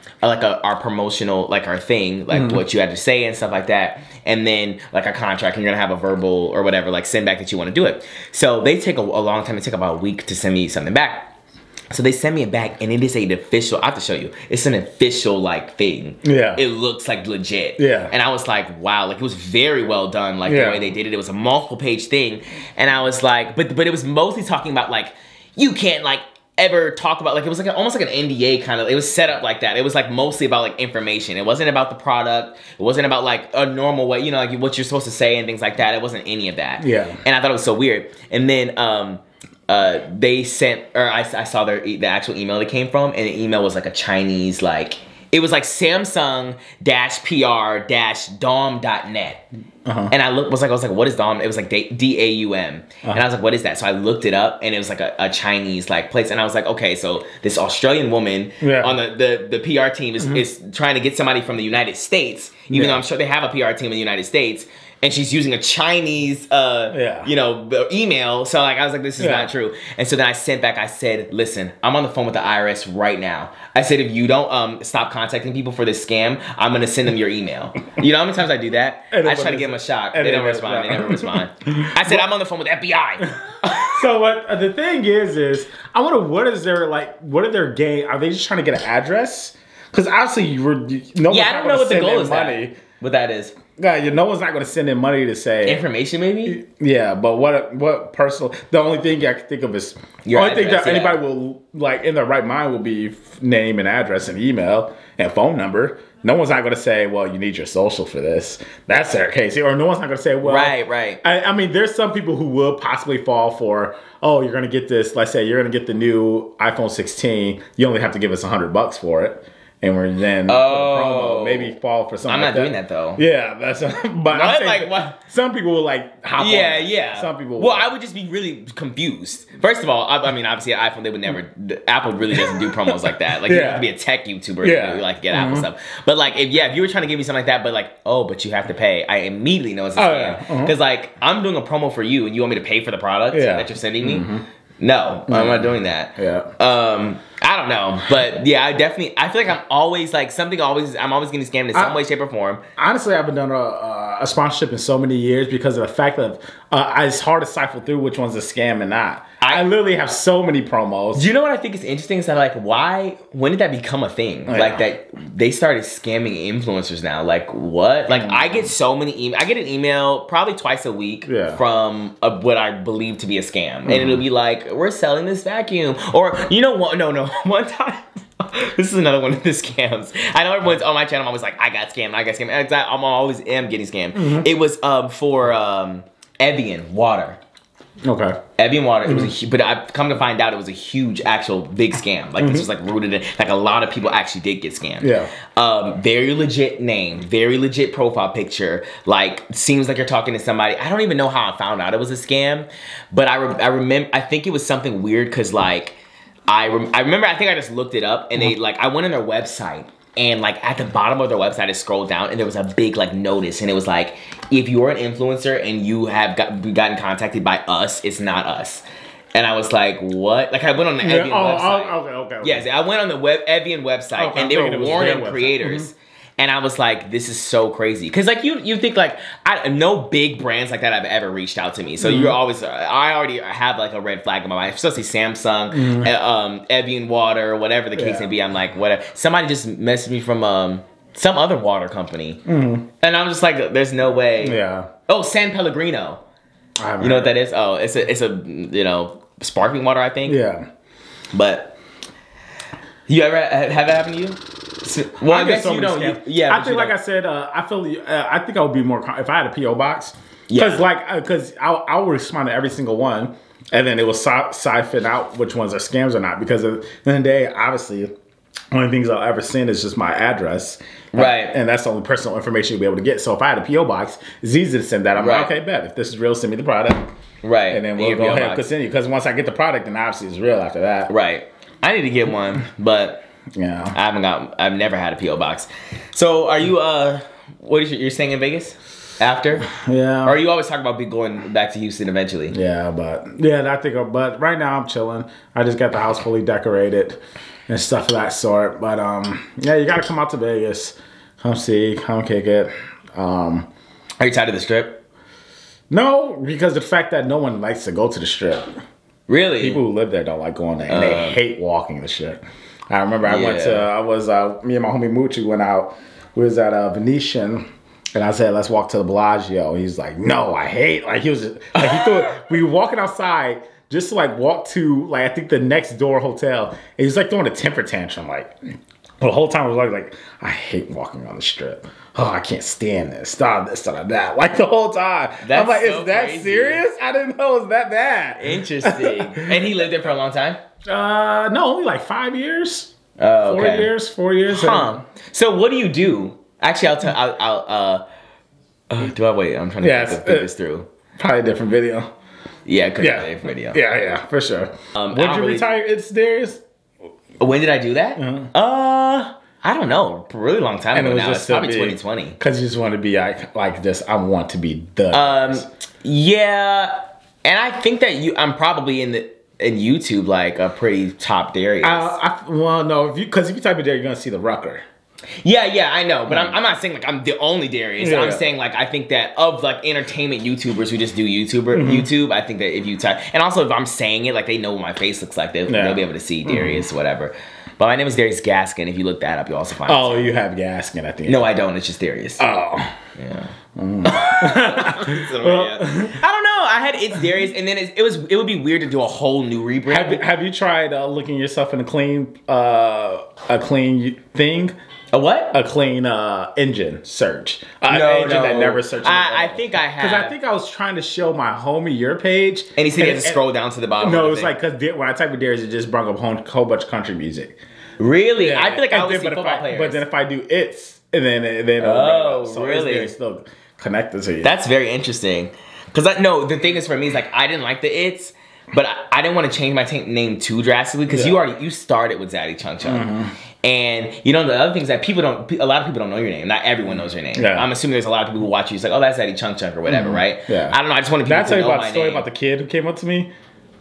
promotional, like our thing, like what you had to say and stuff like that. And then like a contract, and you're gonna have a verbal or whatever, like send back that you wanna do it. So they take a long time, it took about a week to send me something back. So they send me it back, and it is an official, I have to show you, it's an official like thing. Yeah. It looks like legit. Yeah. And I was like, wow, like it was very well done, like the way they did it. It was a multiple page thing. And I was like, but it was mostly talking about like, you can't like ever talk about, like it was like almost like an NDA kind of, it was set up like that. It was like mostly about like information. It wasn't about the product. It wasn't about like a normal way, like what you're supposed to say and things like that. It wasn't any of that. Yeah. And I thought it was so weird. And then, they sent, or I saw the actual email they came from, and the email was like a Chinese, like, it was like Samsung-PR-dom.net. And I was like, what is Dom? It was like D-A-U-M. And I was like, what is that? So I looked it up, and it was like a Chinese like place. And I was like, okay, so this Australian woman on the PR team is trying to get somebody from the United States, even though I'm sure they have a PR team in the United States. And she's using a Chinese, email. So like, I was like, this is not true. And so then I sent back, I said, listen, I'm on the phone with the IRS right now. I said, if you don't stop contacting people for this scam, I'm going to send them your email. You know how many times I do that? I try to give them a shock. They don't respond. They never respond. I said, I'm on the phone with FBI. So what the thing is I wonder what are their game? Are they just trying to get an address? Because obviously I don't know what the goal is. What that is. Yeah, no one's not going to send in money to say information, maybe. Yeah, but what personal? The only thing I can think of is anybody will like in their right mind will be name and address and email and phone number. No one's not going to say, well, you need your social for this. That's their case, or no one's not going to say, well, right. I mean, there's some people who will possibly fall for, oh, you're going to get this. Let's say you're going to get the new iPhone 16. You only have to give us $100 for it. And we're then promo, maybe fall for something. I'm not doing that though. Yeah, that's but I'm saying what? Some people will like hop on. Yeah. Some people. Well, I would just be really confused. First of all, I mean, obviously, iPhone they would never. Apple really doesn't do promos like that. Like you have to be a tech YouTuber to like get Apple stuff. But like, if you were trying to give me something like that, but like, but you have to pay. I immediately know it's a scam because like I'm doing a promo for you, and you want me to pay for the product that you're sending me. No, I'm not doing that. Yeah. I don't know, but yeah, I feel like I'm always getting scammed in some way, shape, or form. Honestly, I haven't done a sponsorship in so many years because of the fact that it's hard to cipher through which one's a scam and not. I literally have so many promos. Do you know what I think is interesting? Is that like, when did that become a thing? Yeah. Like that they started scamming influencers now. Like what? Like I get so many emails. I get an email probably twice a week from what I believe to be a scam, and it'll be like, we're selling this vacuum, or you know what? No, one time. This is another one of the scams. I know everyone's on my channel. I'm always like, I got scammed. I'm always getting scammed. It was for Evian water. Okay. Evian water. It was but I've come to find out it was a huge, actual, big scam. Like this was like rooted in, like a lot of people actually did get scammed. Yeah. Very legit name, very legit profile picture. Like seems like you're talking to somebody. I don't even know how I found out it was a scam, but I remember. I think it was something weird because like I remember. I think I just looked it up and they like I went on their website. And like at the bottom of their website, I scrolled down and there was a big like notice, and it was like, if you're an influencer and you have gotten contacted by us, it's not us. And I was like, what? Like I went on the Evian website. Okay. Yes, I went on the Evian website and they were warning creators. And I was like, this is so crazy. Cause like you think like, no big brands like that have ever reached out to me. So you're always, I already have like a red flag in my mind. Especially Samsung, Evian water, whatever the case may be. I'm like, whatever. Somebody just messaged me from some other water company. And I'm just like, there's no way. Yeah. Oh, San Pellegrino. You know what that is? Oh, it's a sparkling water, I think. Yeah. But you ever have it happen to you? Well, I guess you don't. I think, like I said, I think I would be more if I had a PO box, because I would respond to every single one, and then it will siphon out which ones are scams or not. Because at the end of the day, obviously, only things I'll ever send is just my address, right? And that's the only personal information you'll be able to get. So if I had a PO box, it's easy to send that. I'm like, okay, bet if this is real, send me the product, right? And then we'll go ahead and continue. Because once I get the product, then obviously it's real after that, right? I need to get one, but. Yeah, I've never had a PO box. So are you you're staying in Vegas after? Yeah. Or are you always talking about going back to Houston eventually? Yeah, but right now I'm chilling. I just got the house fully decorated and stuff of that sort. But yeah, you gotta come out to Vegas. Come see, come kick it. Are you tired of the Strip? No, because the fact that no one likes to go to the Strip. Really? People who live there don't like going there, and they hate walking the Strip. I remember me and my homie Moochie went out. We was at Venetian, and I said, let's walk to the Bellagio. He's like, no, I hate. Like he was just, like he thought we were walking outside just to like walk to like I think the next door hotel. And he's like throwing a temper tantrum. Like the whole time I was like I hate walking on the Strip. Oh, I can't stand this. Stop this, stop that. Like the whole time. I'm like, is that serious? I didn't know it was that bad. Interesting. And he lived there for a long time? No, only like 5 years. Oh, okay. 4 years. Huh. So what do you do? Actually, do I wait? I'm trying to think this through. Probably a different video. Yeah, it could be a different video. Yeah, for sure. When did you retire? It's Darius. When did I do that? I don't know. A really long time ago now. It's probably 2020. Because you just want to be like this. I want to be the. Yeah, and I think that I'm probably in YouTube like a pretty top Darius. Well, no, because if you type in Darius, you're gonna see the Rucker. Yeah, I know, but I'm not saying like I'm the only Darius. I'm saying like I think that of like entertainment YouTubers who just do YouTube, I think that if you type, and also if I'm saying it, like they know what my face looks like, they'll be able to see Darius, whatever. But my name is Darius Gaskin. If you look that up, you'll also find. Oh, you have Gaskin at the end. No, I don't. It's just Darius. Oh, yeah. I don't know. I had It's Darius, and then it would be weird to do a whole new rebrand. Have you tried looking yourself in a clean thing? A what? A clean engine search. An engine that never searches. I think I have. Because I think I was trying to show my homie your page. And he said he had to scroll down to the bottom. No, it was like, because when I typed in Darius, it just brought up a whole bunch of country music. Really? Yeah. I feel like I always see football players. But then if I do It's, and then so really? It's still connected to you. That's very interesting. Because the thing is for me is like, I didn't like the It's. But I didn't want to change my name too drastically because you started with ZaddyChunkChunk. And you know the other things that a lot of people don't know your name. Not everyone knows your name. Yeah. I'm assuming there's a lot of people who watch you. It's like, oh, that's ZaddyChunkChunk or whatever, right? Yeah. I don't know. I just wanted people to know my name. Did I tell you about the story about the kid who came up to me?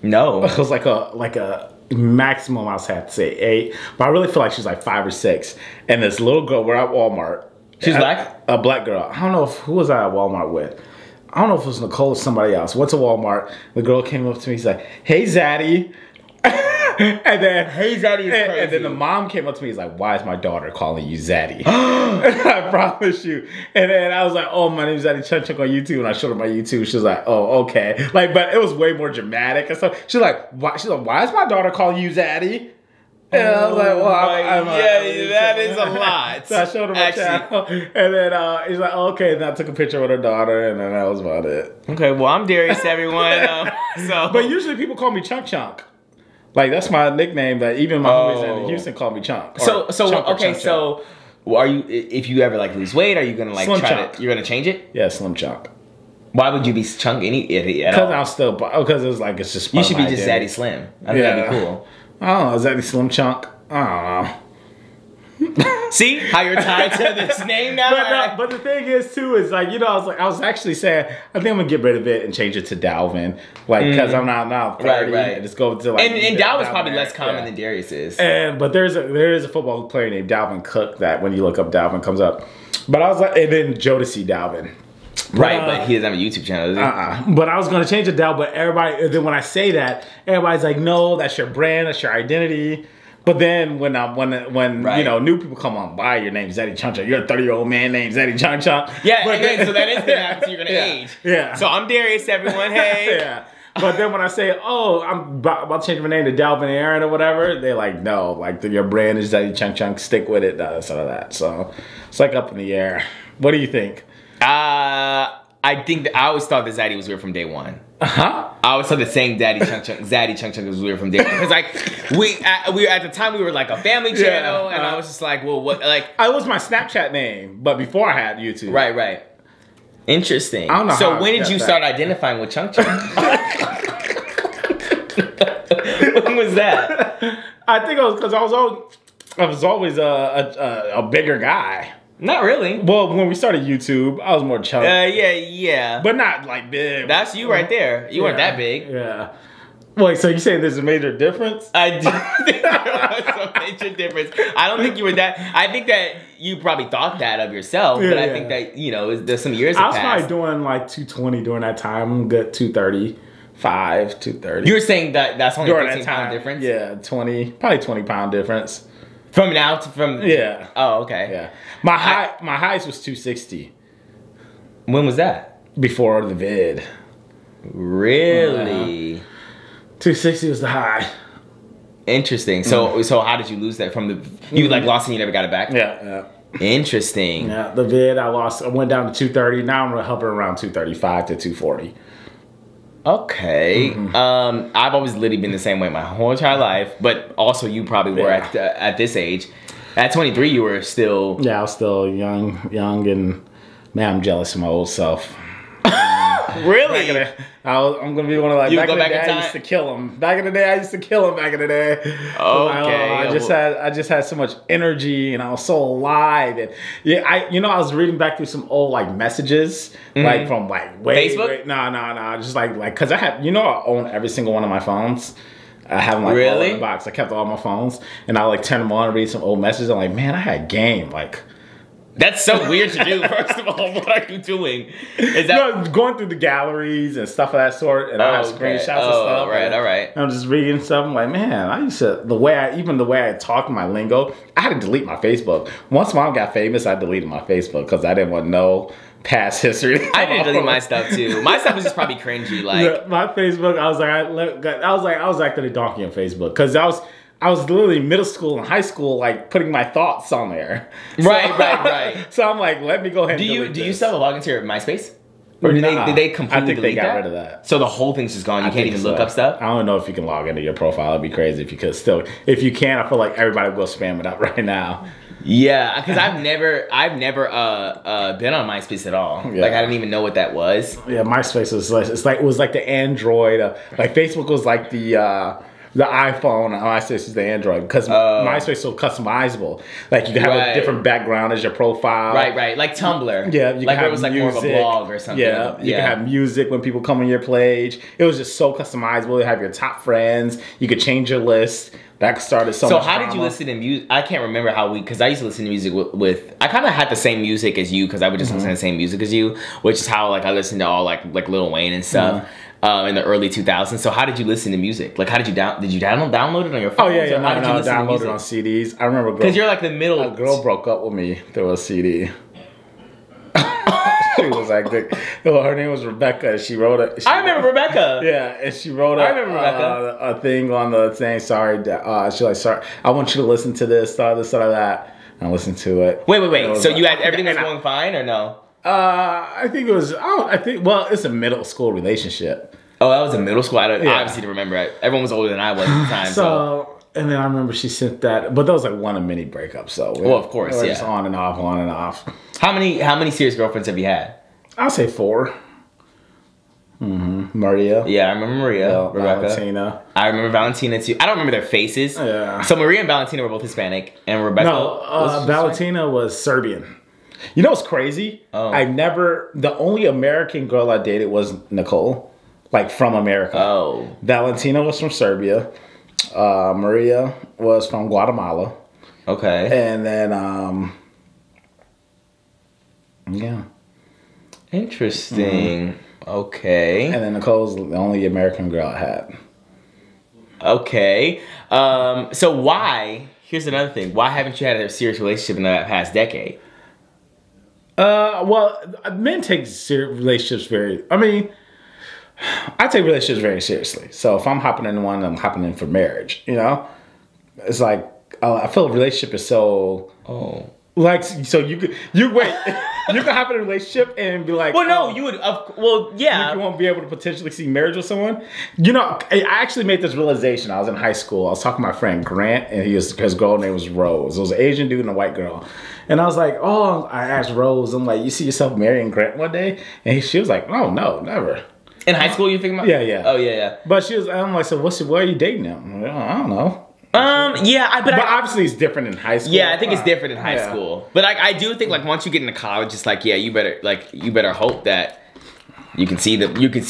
No. It was like a maximum I had to say 8, but I really feel like she's like 5 or 6. And this little girl, we're at Walmart. She's black? A black girl. I don't know who was I at Walmart with. I don't know if it was Nicole or somebody else. Went to Walmart. The girl came up to me. She's like, "Hey, Zaddy." And then, "Hey, Zaddy" is crazy. And then the mom came up to me. He's like, "Why is my daughter calling you Zaddy?" I promise you. And then I was like, "Oh, my name's ZaddyChunkChunk on YouTube." And I showed her my YouTube. She was like, "Oh, okay." Like, but it was way more dramatic and stuff. She's like, "Why?" She's like, "Why is my daughter calling you Zaddy?" And I was like, "Well, that is a lot." So I showed her my channel, and then he's like, "Okay." And I took a picture with her daughter, and then that was about it. Okay, well, I'm Darius, everyone. But usually people call me Chunk Chunk. Like that's my nickname. That even my homies in Houston call me Chunk. So are you? If you ever like lose weight, are you gonna like Slim try Chunk. to? You're gonna change it? Yeah, Slim Chunk. Why would you be Chunk any at Because all? I'm still because it's like it's just. You should be just Zaddy Slim. I think that'd be cool. I don't know, Zaddy Slim Chunk. I don't know. See how you're tied to this name now? But the thing is too is like, you know, I was actually saying I think I'm gonna get rid of it and change it to Dalvin, like because I'm not now 30 right. and just go to like and Dalvin's probably less common than Darius is. But there is a football player named Dalvin Cook that when you look up Dalvin comes up. But I was like, and then Jodeci Dalvin. Right, but he doesn't have a YouTube channel, does he? But I was gonna change it down, but everybody then when I say that, everybody's like, no, that's your brand, that's your identity. But then when you know new people come on by, your name's ZaddyChunkChunk. You're a 30-year-old man named ZaddyChunkChunk. Yeah, but so that is gonna happen. So you're gonna age. Yeah. So I'm Darius, everyone. Hey. Yeah. But then when I say, oh, I'm about to change my name to Dalvin Aaron or whatever, they're like, no, like your brand is ZaddyChunkChunk. Stick with it. Some of that. So it's like up in the air. What do you think? I think that I always thought that Zaddy was weird from day one. I always thought that saying ZaddyChunkChunk was weird from day one because like we at the time we were like a family channel and I was just like, well, what like it was my Snapchat name, but before I had YouTube. Right. Interesting. I don't know. So when did you start identifying with Chunk Chunk? When was that? I think it was because I was always a bigger guy. Not really. Well, when we started YouTube, I was more chubby. Yeah. But not like big. That's you right there. You weren't that big. Yeah. Wait, so you saying there's a major difference? I do think there was a major difference. I don't think you were that. I think that you probably thought that of yourself, but I think that, you know, there's some years that passed. I was probably doing like 220 during that time. I'm good 235, 230. You were saying that that's only during 15 pound difference? Yeah, probably 20 pound difference. From now to from... Yeah. Oh, okay. Yeah. My highest was 260. When was that? Before the vid. Really? 260 was the high. Interesting. So how did you lose that from the... You like lost and you never got it back? Yeah. Interesting. Yeah, the vid I lost. I went down to 230. Now I'm hovering around 235 to 240. Okay. I've always literally been the same way my whole entire life, but also you probably were at this age. At 23, you were still... Yeah, I was still young, and man, I'm jealous of my old self. Really? I'm gonna be one of like. Back in the day, I used to kill him. Back in the day, Okay. I just had so much energy, and I was so alive, and I was reading back through some old like messages, like from like Facebook. No, just like because I have I own every single one of my phones. I have them like all in the box. I kept all my phones, and I like turn them on and read some old messages. I'm like, man, I had game like. That's so weird to do. First of all, what are you doing? Is that going through the galleries and stuff of that sort, and I have screenshots and stuff. All right. I'm just reading stuff. I'm like, man, I used to the way I talk my lingo. I had to delete my Facebook. Once Mom got famous, I deleted my Facebook because I didn't want no past history. I did delete my stuff too. My stuff was just probably cringy. Like my Facebook, I was acting a donkey on Facebook because I was literally middle school and high school, like putting my thoughts on there. Right. So I'm like, let me go ahead. Do you still have a login to your MySpace? Or did they completely I think they got that? rid of that. So the whole thing's just gone. You can't even look up stuff. I don't know if you can log into your profile. It'd be crazy if you could. Still, if you can, I feel like everybody will spam it up right now. Yeah, because I've never been on MySpace at all. Yeah. Like I didn't even know what that was. Yeah, MySpace was it was like the Android. Like Facebook was like the the iPhone and MySpace is the Android because MySpace is so customizable. Like you can have a different background as your profile. Right. Like Tumblr. Yeah, you like can have it was like more of a blog or something. Yeah, you can have music when people come on your page. It was just so customizable. You have your top friends. You could change your list. That started so much how drama. did you listen to music? I can't remember because I used to listen to music with I kind of had the same music as you because I would just listen to the same music as you, which is how like I listened to all like Lil Wayne and stuff in the early 2000s. So how did you listen to music? Like how did you download it on your phone? Oh yeah, no, download it on CDs. I remember because you're like the middle. A girl broke up with me through a CD. She was like, her name was Rebecca. She wrote it. I remember Rebecca. Yeah, and she wrote a thing on the thing. Sorry, she's like, sorry, I want you to listen to this, this, or that. And I listened to it. Wait. So you had everything was going fine or no? I think it was. Well, it's a middle school relationship. Oh, that was a middle school. I obviously didn't remember it. Everyone was older than I was at the time. So and then I remember she sent that, but that was like one of many breakups. So of course, yeah, just on and off. How many serious girlfriends have you had? I'll say 4. Maria. Yeah, I remember Maria. Rebecca. Valentina. I remember Valentina too. I don't remember their faces. Yeah. So Maria and Valentina were both Hispanic, and Rebecca. No, Valentina was Serbian. You know what's crazy? Oh. The only American girl I dated was Nicole, like from America. Oh. Valentina was from Serbia. Maria was from Guatemala. Okay. And then, yeah. Interesting. Okay. And then Nicole's the only American girl I had. Okay. So why? Here's another thing. Why haven't you had a serious relationship in the past decade? Well, men take relationships I take relationships very seriously. So if I'm hopping into one, I'm hopping in for marriage. You know, it's like I feel a relationship is so. Oh. Like so, you wait. You can hop in a relationship and be like, well, no, you would. Well, yeah, you won't be able to potentially see marriage with someone. You know, I actually made this realization. I was in high school. I was talking to my friend Grant, and his girl name was Rose. It was an Asian dude and a white girl. And I was like, I asked Rose, I'm like, you see yourself marrying Grant one day? And she was like, oh no, never. In high school, you thinking about? Yeah. Oh yeah. But I'm like, so why are you dating him? I don't know. Yeah, but obviously it's different in high school. Yeah, I think it's different in high school. But I do think like once you get into college, it's like you better hope that you can see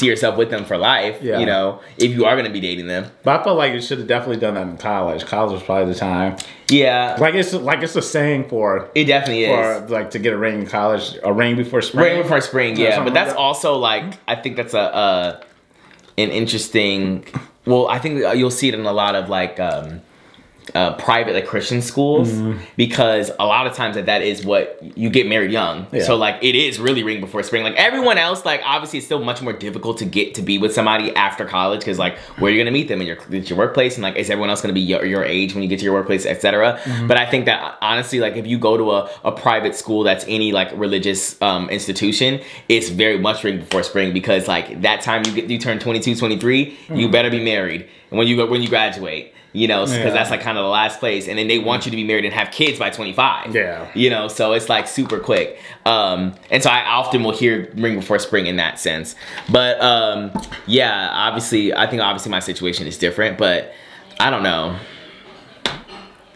yourself with them for life. Yeah. You know, if you are gonna be dating them. But I felt like you should have definitely done that in college. College was probably the time. Yeah. It's a saying for it definitely is like to get a ring in college, a ring before spring. Ring before spring, yeah. But that's also like I think that's an interesting. Well, I think you'll see it in a lot of like. Private like Christian schools because a lot of times that is what you get married young. Yeah. So like it is really ring before spring. Like everyone else, like obviously it's still much more difficult to get to be with somebody after college because like where you're gonna meet them in your workplace and like is everyone else gonna be your age when you get to your workplace, etc. But I think that honestly, like if you go to a private school that's any like religious institution, it's very much ring before spring because like that time you turn 22, 23, you better be married and when you graduate. You know, because that's like kind of the last place. And then they want you to be married and have kids by 25. Yeah. You know, so it's like super quick. And so I often will hear ring before spring in that sense. But yeah, I think obviously my situation is different, but I don't know.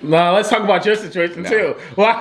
No, let's talk about your situation too. Why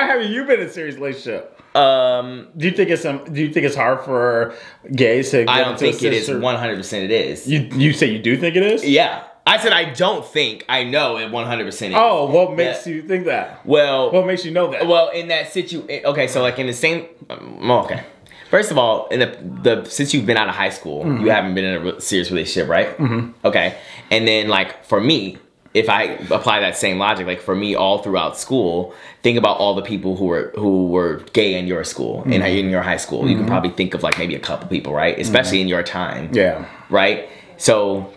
haven't you been in a serious relationship? Do you think it's hard for gays to get I don't into think it is 100% it is. You say you do think it is? Yeah. I said I don't think. I know it 100% is. Oh, what makes you think that? Well, what makes you know that? Well, in that situation, okay, so like in the same, okay. First of all, in the since you've been out of high school, you haven't been in a serious relationship, right? Okay, and then like for me, if I apply that same logic, like for me, all throughout school, think about all the people who were gay in your school, in your high school. You can probably think of like maybe a couple people, right? Especially in your time. Yeah. Right. So.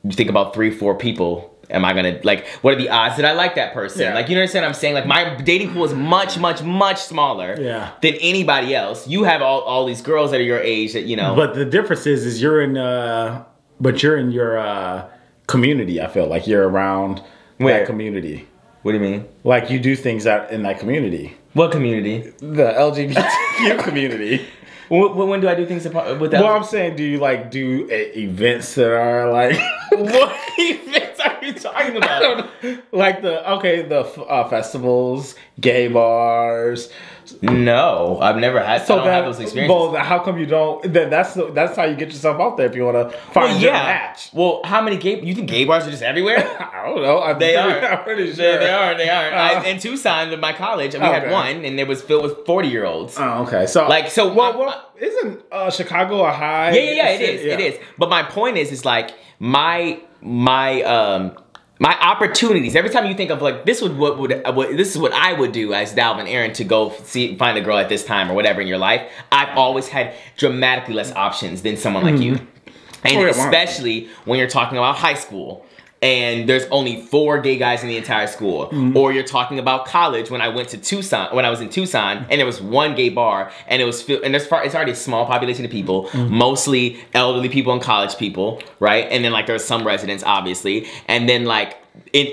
You think about 3-4 people. Am I gonna like? What are the odds that I like that person? Yeah. Like you understand what I'm saying? Like my dating pool is much, much, much smaller than anybody else. You have all these girls that are your age that you know. But the difference is you're in your community. I feel like you're around that community. What do you mean? Like you do things in that community. What community? The LGBTQ community. When do I do things with that? Well, I'm saying, do you like do events that are like? What events are you you talking about? Like the festivals, gay bars. No, I've never had. So I don't have those experiences. Well, how come you don't? Then that's how you get yourself out there if you want to find your match. Well, how many you think gay bars are just everywhere? I don't know. I'm pretty sure they are. In Tucson, in my college, we had one, and it was filled with 40-year-olds. Oh, okay. So isn't Chicago a high? Yeah, it is. But my point is like my opportunities. Every time you think of like this is what I would do as Dalvin Aaron to go find a girl at this time or whatever in your life. I've always had dramatically less options than someone like you, and especially when you're talking about high school. And there's only 4 gay guys in the entire school. Or you're talking about college when I was in Tucson, and there was 1 gay bar, and it's already a small population of people, mostly elderly people and college people, right? And then like there's some residents, obviously, and then like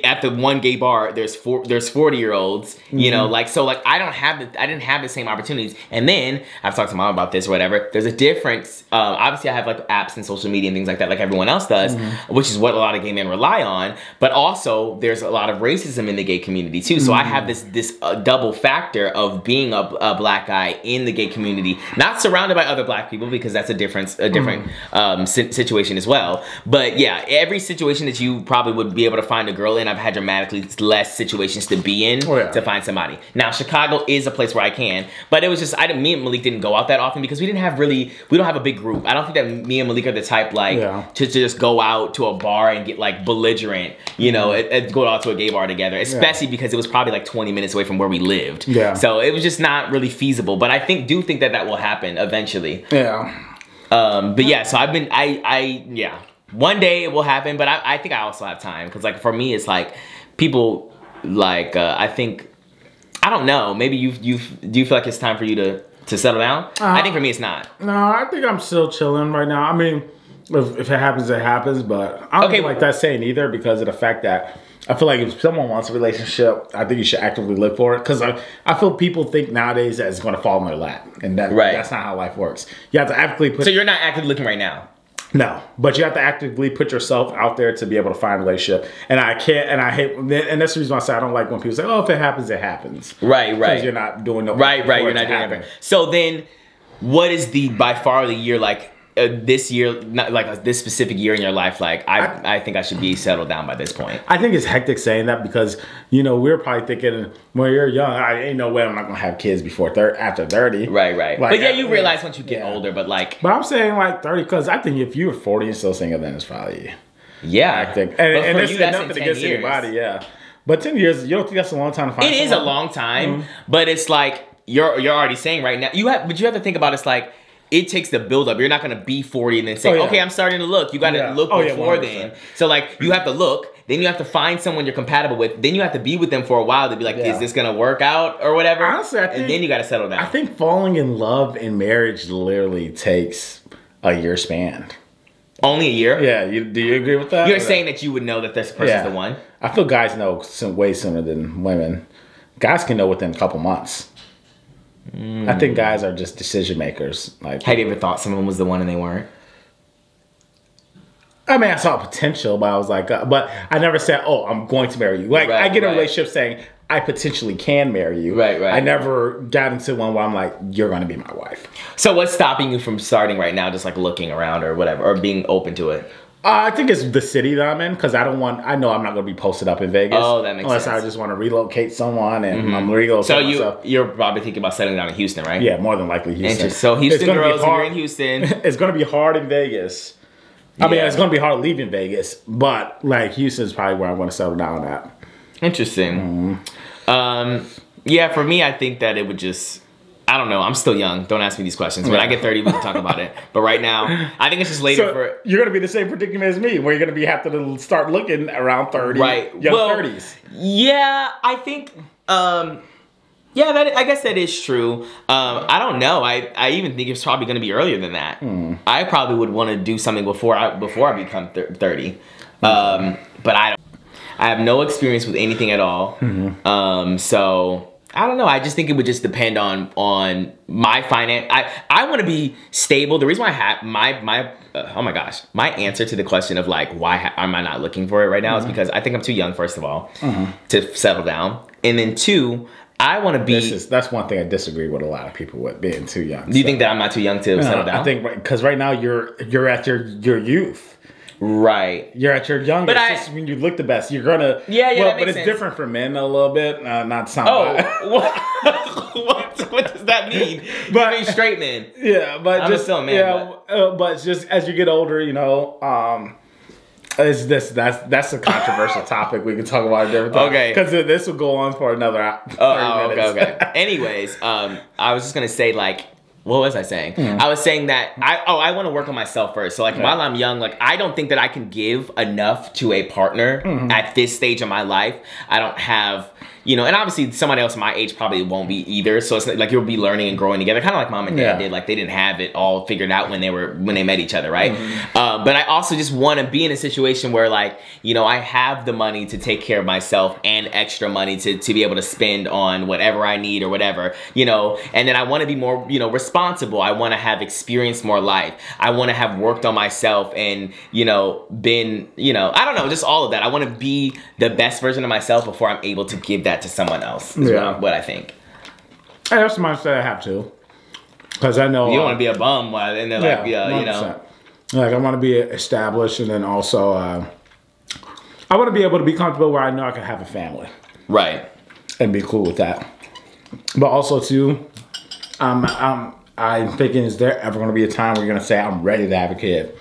at the 1 gay bar, there's 40-year-olds, you know, like, so like I didn't have the same opportunities. And then I've talked to mom about this or whatever. There's a difference. Obviously I have like apps and social media and things like that, like everyone else does, which is what a lot of gay men rely on. But also there's a lot of racism in the gay community too. So I have this double factor of being a black guy in the gay community, not surrounded by other black people, because that's a different situation as well. But yeah, every situation that you probably would be able to find a girl in, I've had dramatically less situations to be in to find somebody. Now Chicago is a place where I can, but it was just me and Malik didn't go out that often because we don't have a big group. I don't think that me and Malik are the type to just go out to a bar and get like belligerent, you know, and go out to a gay bar together, especially because it was probably like 20 minutes away from where we lived. So it was just not really feasible, but I do think that will happen eventually. But yeah, so one day it will happen, but I think I also have time, because like for me it's like people like I think, I don't know, maybe do you feel like it's time for you to settle down? I think for me it's not. No, I think I'm still chilling right now. I mean, if it happens, it happens, but I don't like that saying either, because of the fact that I feel like if someone wants a relationship, I think you should actively look for it, because I feel people think nowadays that it's going to fall in their lap, and that's not how life works. You have to actively So you're not actively looking right now? No, but you have to actively put yourself out there to be able to find a relationship. And I hate, and that's the reason why I say I don't like when people say, "Oh, if it happens, it happens." Right. Because you're not doing no. Right. You're not doing anything. So then, what is by far the year like? This year, not like this specific year in your life, like I think I should be settled down by this point. I think it's hectic saying that, because you know we're probably thinking when you're young, I ain't no way I'm not gonna have kids after 30. Right. Like, but yeah, you realize once you get older, but I'm saying like 30, because I think if you're 40 and still single, then it's probably hectic. And it's nothing against anybody, But 10 years, you don't think that's a long time to find? It is a long time, but it's like you're already saying right now. You have to think about it's like. It takes the build up. You're not going to be 40 and then say, okay, I'm starting to look. You got to look before then. So like you have to look, then you have to find someone you're compatible with. Then you have to be with them for a while to be like, is this going to work out or whatever? Honestly, I think, and then you got to settle down. I think falling in love in marriage literally takes a year span. Only a year? Yeah. Do you agree with that? You're saying that you would know that this person's the one? I feel guys know way sooner than women. Guys can know within a couple months. I think guys are just decision makers. Like, have you ever thought someone was the one and they weren't? I mean, I saw potential, but I was like, but I never said, "Oh, I'm going to marry you." Like, I get in a relationship saying I potentially can marry you. Right. I never got into one where I'm like, "You're going to be my wife." So, what's stopping you from starting right now, just like looking around or whatever, or being open to it? I think it's the city that I'm in, because I know I'm not going to be posted up in Vegas. Oh, that makes sense. Unless I just want to relocate someone and I'm relocating So myself. You're probably thinking about settling down in Houston, right? Yeah, more than likely Houston. So Houston girls, you're in Houston. It's going to be hard in Vegas. I mean, it's going to be hard leaving Vegas, but like Houston is probably where I want to settle down at. Interesting. Yeah, for me, I think that it would just... I don't know. I'm still young. Don't ask me these questions. When I get 30, we can talk about it. But right now, I think it's just later for... You're going to be the same predicament as me, where you're going to have to start looking around 30. Right. Young 30s. Yeah, I think... I guess that is true. I don't know. I even think it's probably going to be earlier than that. I probably would want to do something before I become 30. But I have no experience with anything at all. So... I don't know. I just think it would just depend on my finance. I want to be stable. The reason why I have oh my gosh, my answer to the question of like why am I not looking for it right now is because I think I'm too young, first of all, to settle down, and then two, I want to be. That's one thing I disagree with a lot of people with being too young. Do you think that I'm not too young to settle down? I think because right now you're at your youth. Right. You're at your youngest. But just when you look the best, you're gonna. Yeah, well, but it's different for men a little bit. Not sound. What does that mean? But you mean straight men? Yeah, but I'm just still a man. Yeah, but just as you get older, you know, that's a controversial topic. We can talk about it different time. Okay. Because this will go on for another 30 minutes. Okay. Anyways, I was just gonna say like. What was I saying? I was saying that I want to work on myself first. So like while I'm young, like I don't think that I can give enough to a partner at this stage of my life. I don't have, you know, and obviously somebody else my age probably won't be either. So it's like you'll be learning and growing together, kind of like mom and dad did. Like they didn't have it all figured out when they met each other, right? But I also just want to be in a situation where like, you know, I have the money to take care of myself and extra money to be able to spend on whatever I need or whatever, you know, and then I want to be more, you know, responsible. I want to have experienced more life. I want to have worked on myself and, you know, been, you know, I don't know, just all of that. I want to be the best version of myself before I'm able to give that to someone else. Is what I think. That's the mindset I have too. Because I know you don't want to be a bum while and they're like, you know, like I want to be established, and then also I want to be able to be comfortable where I know I can have a family, right, and be cool with that. But also too, I'm thinking, is there ever going to be a time where you're going to say, I'm ready to have a kid?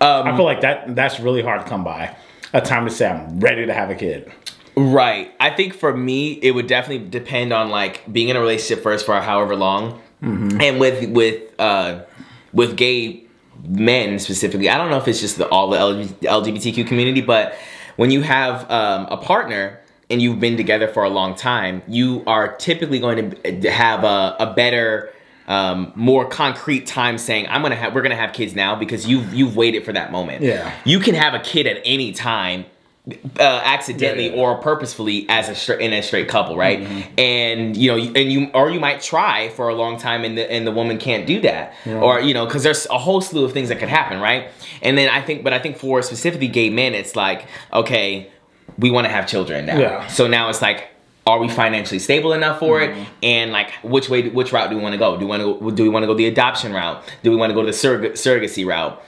I feel like that's really hard to come by. A time to say, I'm ready to have a kid. Right. I think for me, it would definitely depend on like being in a relationship first for however long. And with gay men specifically, I don't know if it's just all the LGBTQ community, but when you have a partner and you've been together for a long time, you are typically going to have a better, more concrete time saying, we're gonna have kids now because you've waited for that moment. Yeah. You can have a kid at any time, accidentally or purposefully in a straight couple, right? And you might try for a long time and the woman can't do that, or you know, because there's a whole slew of things that could happen, right? And then I think for specifically gay men, it's like, okay, we want to have children now. Yeah. So now it's like, are we financially stable enough for it? And like, which route do we want to go? Do we want to go the adoption route? Do we want to go the surrogacy route?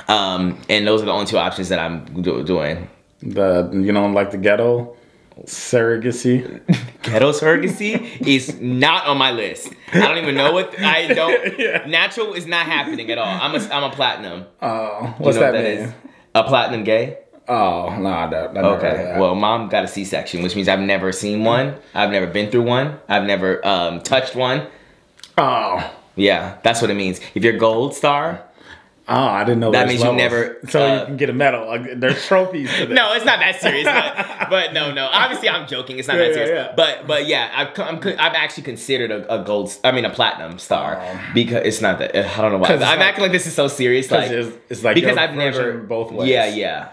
And those are the only two options that I'm doing. Like the ghetto surrogacy. Ghetto surrogacy is not on my list. I don't even know what I don't. Natural is not happening at all. I'm a platinum. Oh, what's that mean? A platinum gay. Oh, no, I don't. Okay. Well, mom got a C-section, which means I've never seen one. I've never been through one. I've never touched one. Oh. Yeah, that's what it means. If you're gold star. Oh, I didn't know that means you never. So you can get a medal. There's trophies for that. No, it's not that serious. But no. Obviously, I'm joking. It's not that serious. Yeah. But yeah, I'm actually considered a platinum star because it's not that. I don't know why. I'm acting like this is so serious. Like it's like because I've never both ways. Yeah.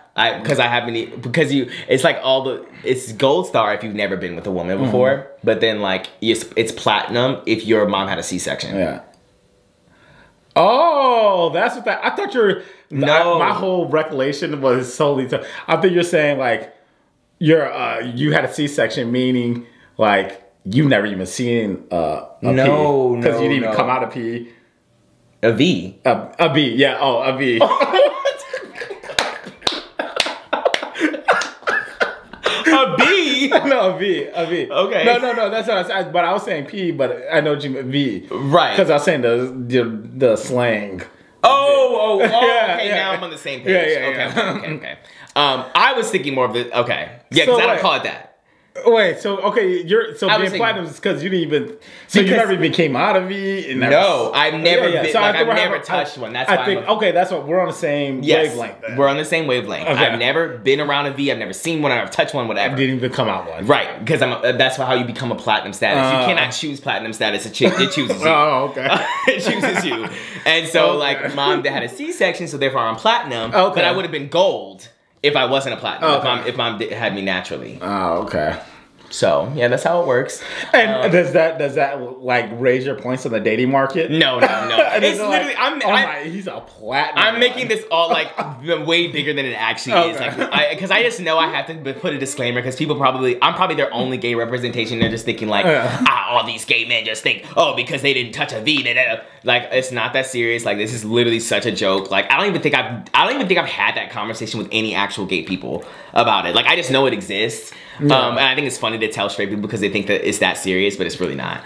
It's gold star if you've never been with a woman before, but then like it's platinum if your mom had a C-section. Yeah. Oh, that's what I thought my whole recollection was solely I think you're saying like you had a C-section, meaning like you've never even seen a P. Because you didn't even come out of P. A V. A B, yeah. Oh, a V. A B? No, a V. Okay. No, that's what I said. But I was saying P, but I know what you meant V. Right. Because I was saying the slang. Oh, okay, now I'm on the same page. Okay. I was thinking more of the, yeah, because I don't call it that. Wait, so okay, being platinum is because you didn't even, you never even came out of V. No, I've never been. So I've never touched one. That's why okay, that's what we're on the same wavelength. Then. We're on the same wavelength. Okay. I've never been around a V. I've never seen one. I've touched one. Whatever. Didn't even come out one. Right, because that's how you become a platinum status. You cannot choose platinum status. It chooses you. Oh, okay. It chooses you. And so like mom that had a C-section, so therefore I'm platinum. Okay. But I would have been gold if I wasn't a platinum. If mom had me naturally. Oh, okay. So yeah, that's how it works. And does that like raise your points on the dating market? No. It's literally like, he's a platinum. I'm making this all like way bigger than it actually is. Like, because I just know I have to put a disclaimer because people I'm probably their only gay representation. They're just thinking like, all these gay men just think, oh, because they didn't touch a V, like it's not that serious. Like this is literally such a joke. Like I don't even think I've had that conversation with any actual gay people about it. Like I just know it exists. And I think it's funny to tell straight people because they think that it's that serious, but it's really not.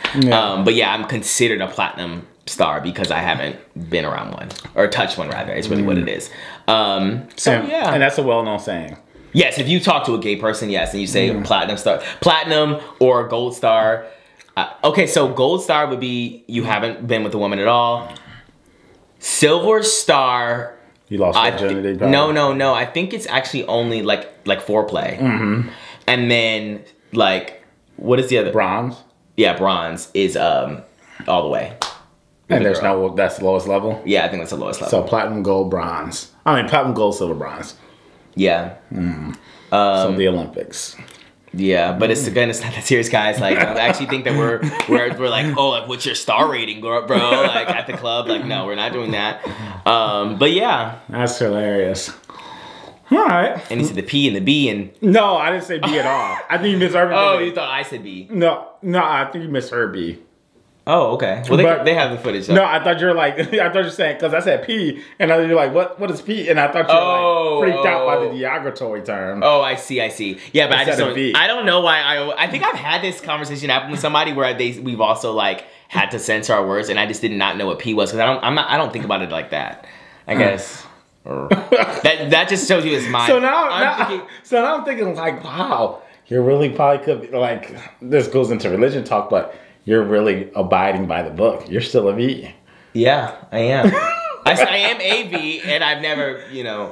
But yeah, I'm considered a platinum star because I haven't been around one or touched one rather. It's really what it is. And that's a well-known saying. Yes, if you talk to a gay person, yes, and you say platinum star, platinum or gold star. Okay, so gold star would be you haven't been with a woman at all. Silver star. You lost virginity. No. I think it's actually only like foreplay. And then like what is the other? Bronze. Yeah, bronze is all the way. And there's that's the lowest level? Yeah, I think that's the lowest level. So platinum, gold, bronze. I mean platinum, gold, silver, bronze. Yeah. So the Olympics. Yeah, but it's not that serious, guys. Like I actually think that we're like, oh, like what's your star rating, bro? Like at the club, like no, we're not doing that. But yeah, that's hilarious. All right. And he said the P and the B and no, I didn't say B at all. I think you misheard me. Oh, you thought I said B? No, I think you misheard B. Oh, okay. Well, they have the footage. So. No, I thought you were like, saying, because I said P, and I was like, what is P? And I thought you were like freaked out by the derogatory term. Oh, I see. Yeah, but I don't know why. I think I've had this conversation happen with somebody where we've also like had to censor our words, and I just did not know what P was because I don't think about it like that. I guess. that just shows you his mind. So now I'm thinking like, wow, you really probably could be, like, this goes into religion talk, but you're really abiding by the book. You're still a V. Yeah, I am. I am a V, and I've never,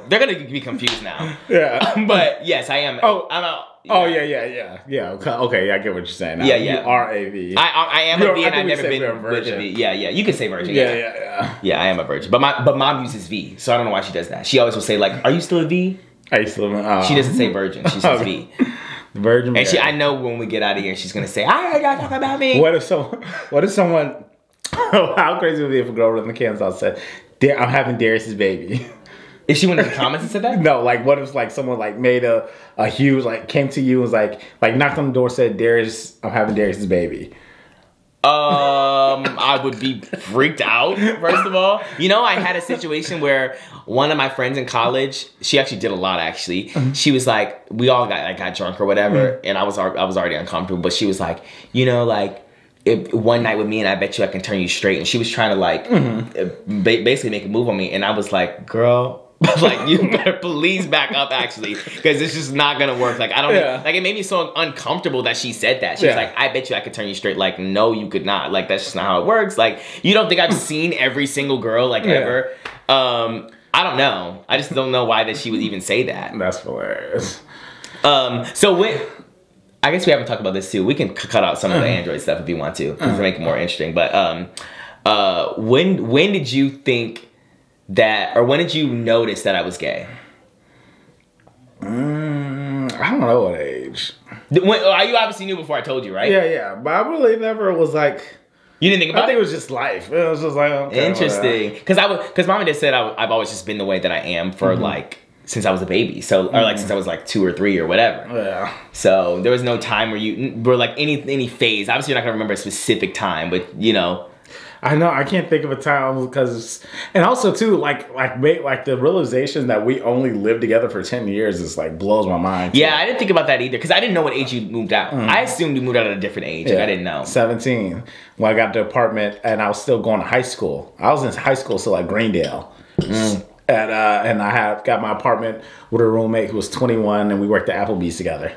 they're gonna be confused now. Yeah, but yes, I am. I'm a. Oh yeah. Okay, I get what you're saying. Now. Yeah. You are a V. I am a V, and I've never been with a V. Yeah. You can say virgin. Yeah. Yeah, I am a virgin, but mom uses V, so I don't know why she does that. She always will say like, "Are you still a V?" Are you still? She doesn't say virgin. She says V. Virgin. And I know when we get out of here, she's gonna say, "I gotta talk about me." What if someone? How crazy would it be if a girl in the Kansas said, "I'm having Darius's baby"? If she went in the comments and said that? No, like what if like someone like made a huge like came to you and was like knocked on the door, said, "Darius, I'm having Darius's baby." I would be freaked out, first of all. I had a situation where one of my friends in college, she actually did a lot actually. She was like, we all got drunk or whatever, and I was already uncomfortable, but she was like, if one night with me and I bet you I can turn you straight. And she was trying to like basically make a move on me, and I was like, girl, like you better please back up actually, because it's just not gonna work. Like I don't like it made me so uncomfortable that she said that. She was like, I bet you I could turn you straight. Like no, you could not. Like that's just not how it works. Like you don't think I've seen every single girl like ever? I don't know. I just don't know why that she would even say that. That's hilarious. So I guess we haven't talked about this too. We can cut out some of the Android stuff if you want to make it more interesting. But when did you think that, or when did you notice that I was gay? I don't know what age. You obviously knew before I told you, right? Yeah. But I really never was like. You didn't think about it? I think it was just life. It was just like, okay, interesting. Because mom and dad said I've always just been the way that I am for like since I was a baby. So or like since I was like 2 or 3 or whatever. Yeah. So there was no time where you were like any phase. Obviously you're not gonna remember a specific time, but I know I can't think of a time because, and also too, like the realization that we only lived together for 10 years is like blows my mind. Yeah, I didn't think about that either because I didn't know what age you moved out. I assumed you moved out at a different age. Yeah. Like, I didn't know. 17 when I got the apartment, and I was still going to high school. I was in high school still at Greendale, and I got my apartment with a roommate who was 21, and we worked at Applebee's together.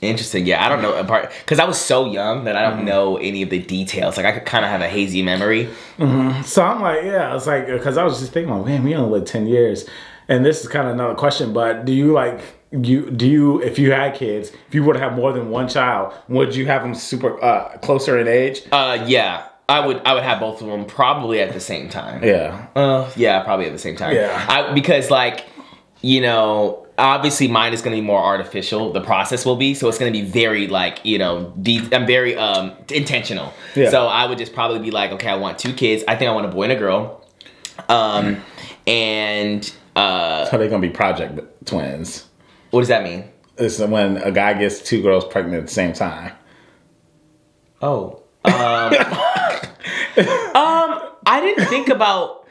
Interesting. Yeah, I don't know because I was so young that I don't know any of the details. Like I could kind of have a hazy memory. So I'm like, yeah, it's like because I was just thinking, like, man, we only lived 10 years, and this is kind of another question. But do you if you had kids, if you were to have more than one child, would you have them super closer in age? Yeah. I would have both of them probably at the same time. Yeah. Yeah, probably at the same time. Yeah. Because like, obviously mine is going to be more artificial. The process will be, so it's going to be very like, you know, I'm very intentional. Yeah. So I would just probably be like, okay, I want 2 kids. I think I want a boy and a girl. And so they're gonna be project twins. What does that mean? It's when a guy gets 2 girls pregnant at the same time. Oh. I didn't think about.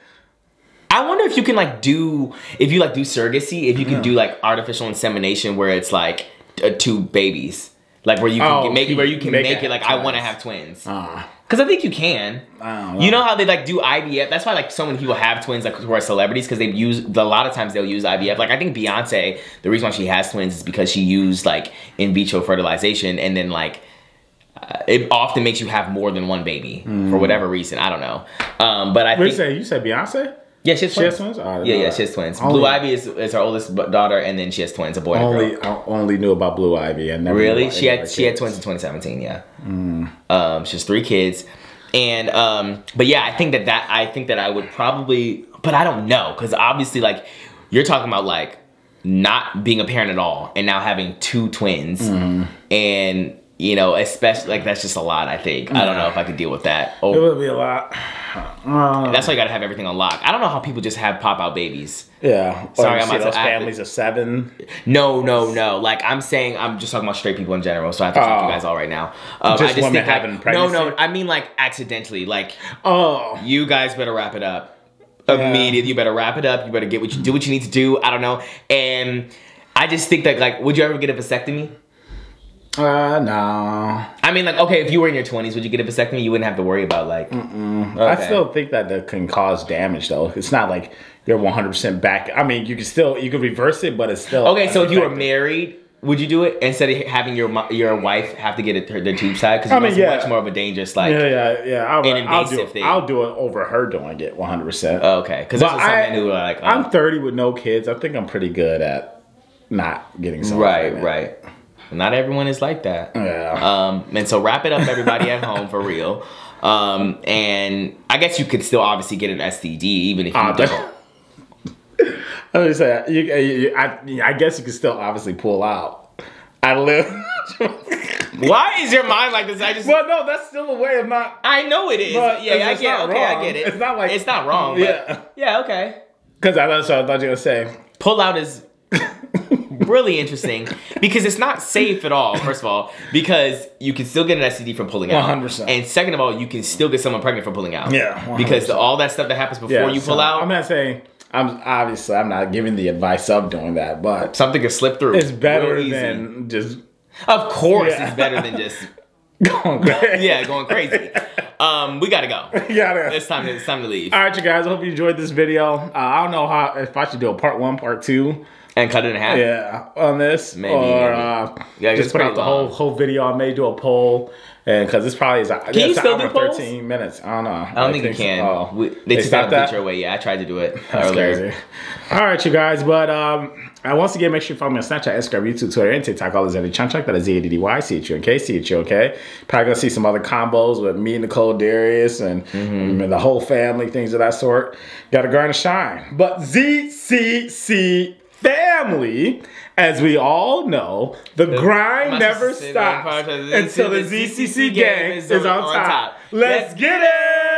I wonder if you can like do surrogacy, if you can do like artificial insemination where it's like 2 babies, like where you can make it like I want to have twins. Because I think you can. You know how they like do IVF? That's why like so many people have twins like who are celebrities, because a lot of times they'll use IVF. Like I think Beyonce, the reason why she has twins is because she used like in vitro fertilization, and then like it often makes you have more than 1 baby for whatever reason. I don't know. But I think you said Beyonce? Yeah, she has twins. Oh, yeah, she has twins. Blue Ivy is her oldest daughter, and then she has twins, a boy and a girl. I only knew about Blue Ivy. And never really? She had twins in 2017, yeah. She has 3 kids. And but yeah, I think that I would probably, but I don't know, because obviously like you're talking about like not being a parent at all and now having 2 twins. And you know, especially like that's just a lot, I think. I don't know if I could deal with that. It would be a lot. That's why you gotta have everything on lock. I don't know how people just have pop-out babies. Yeah. Sorry, I'm those families of 7. No. Like I'm saying, I'm just talking about straight people in general. So I have to talk to you guys all right now. I just women think having pregnancy? No. I mean like accidentally. Like, you guys better wrap it up immediately. You better wrap it up. You better do what you need to do. I don't know. And I just think that like, would you ever get a vasectomy? No. I mean, like, okay, if you were in your 20s, would you get a vasectomy? You wouldn't have to worry about, like... Okay. I still think that can cause damage, though. It's not like you're 100% back. I mean, you can reverse it, but it's still... Okay, so if you were married, would you do it instead of having your wife have to get the tube side? Because it's much more of a dangerous, like... Yeah. invasive thing. I'll do it over her doing it 100%. Okay, because there's some men who are like... I'm 30 with no kids. I think I'm pretty good at not getting someone pregnant. Right. Not everyone is like that. Yeah. And so wrap it up, everybody at home, for real. And I guess you could still obviously get an STD even if you don't. I was say, I guess you could still obviously pull out. Why is your mind like this? Well, no, that's still a way of not. I know it is. Yeah, I get it. It's not like it's not wrong. But yeah, okay. Because I thought you were gonna say pull out is really interesting because it's not safe at all. First of all, because you can still get an STD from pulling out. 100%. And second of all, you can still get someone pregnant from pulling out. Yeah. 100%. Because all that stuff that happens before you pull out. I'm not saying. I'm not giving the advice of doing that, but something can slip through. It's better than just. Of course, it's better than just going crazy. Yeah, going crazy. We gotta go. It's time to leave. All right, you guys. I hope you enjoyed this video. I don't know if I should do a part 1, part 2. And cut it in half? Yeah, on this. Maybe. Or just put out the whole video. I may do a poll. And because this probably is can you still do 13 minutes. I don't know. I don't think you can. They took that picture away. Yeah, I tried to do it earlier. Crazy. All right, you guys. But once again, make sure you follow me on Snapchat, Instagram, YouTube, Twitter, and TikTok. All is ZaddyChunkChunk. That is ZaddyChunkChunk. CHUNK. Probably gonna see some other combos with me, Nicole, Darius, and the whole family, things of that sort. Got to grind and shine. But ZCCFamily, as we all know, the grind never stops until the ZCC gang is on top. Let's get it!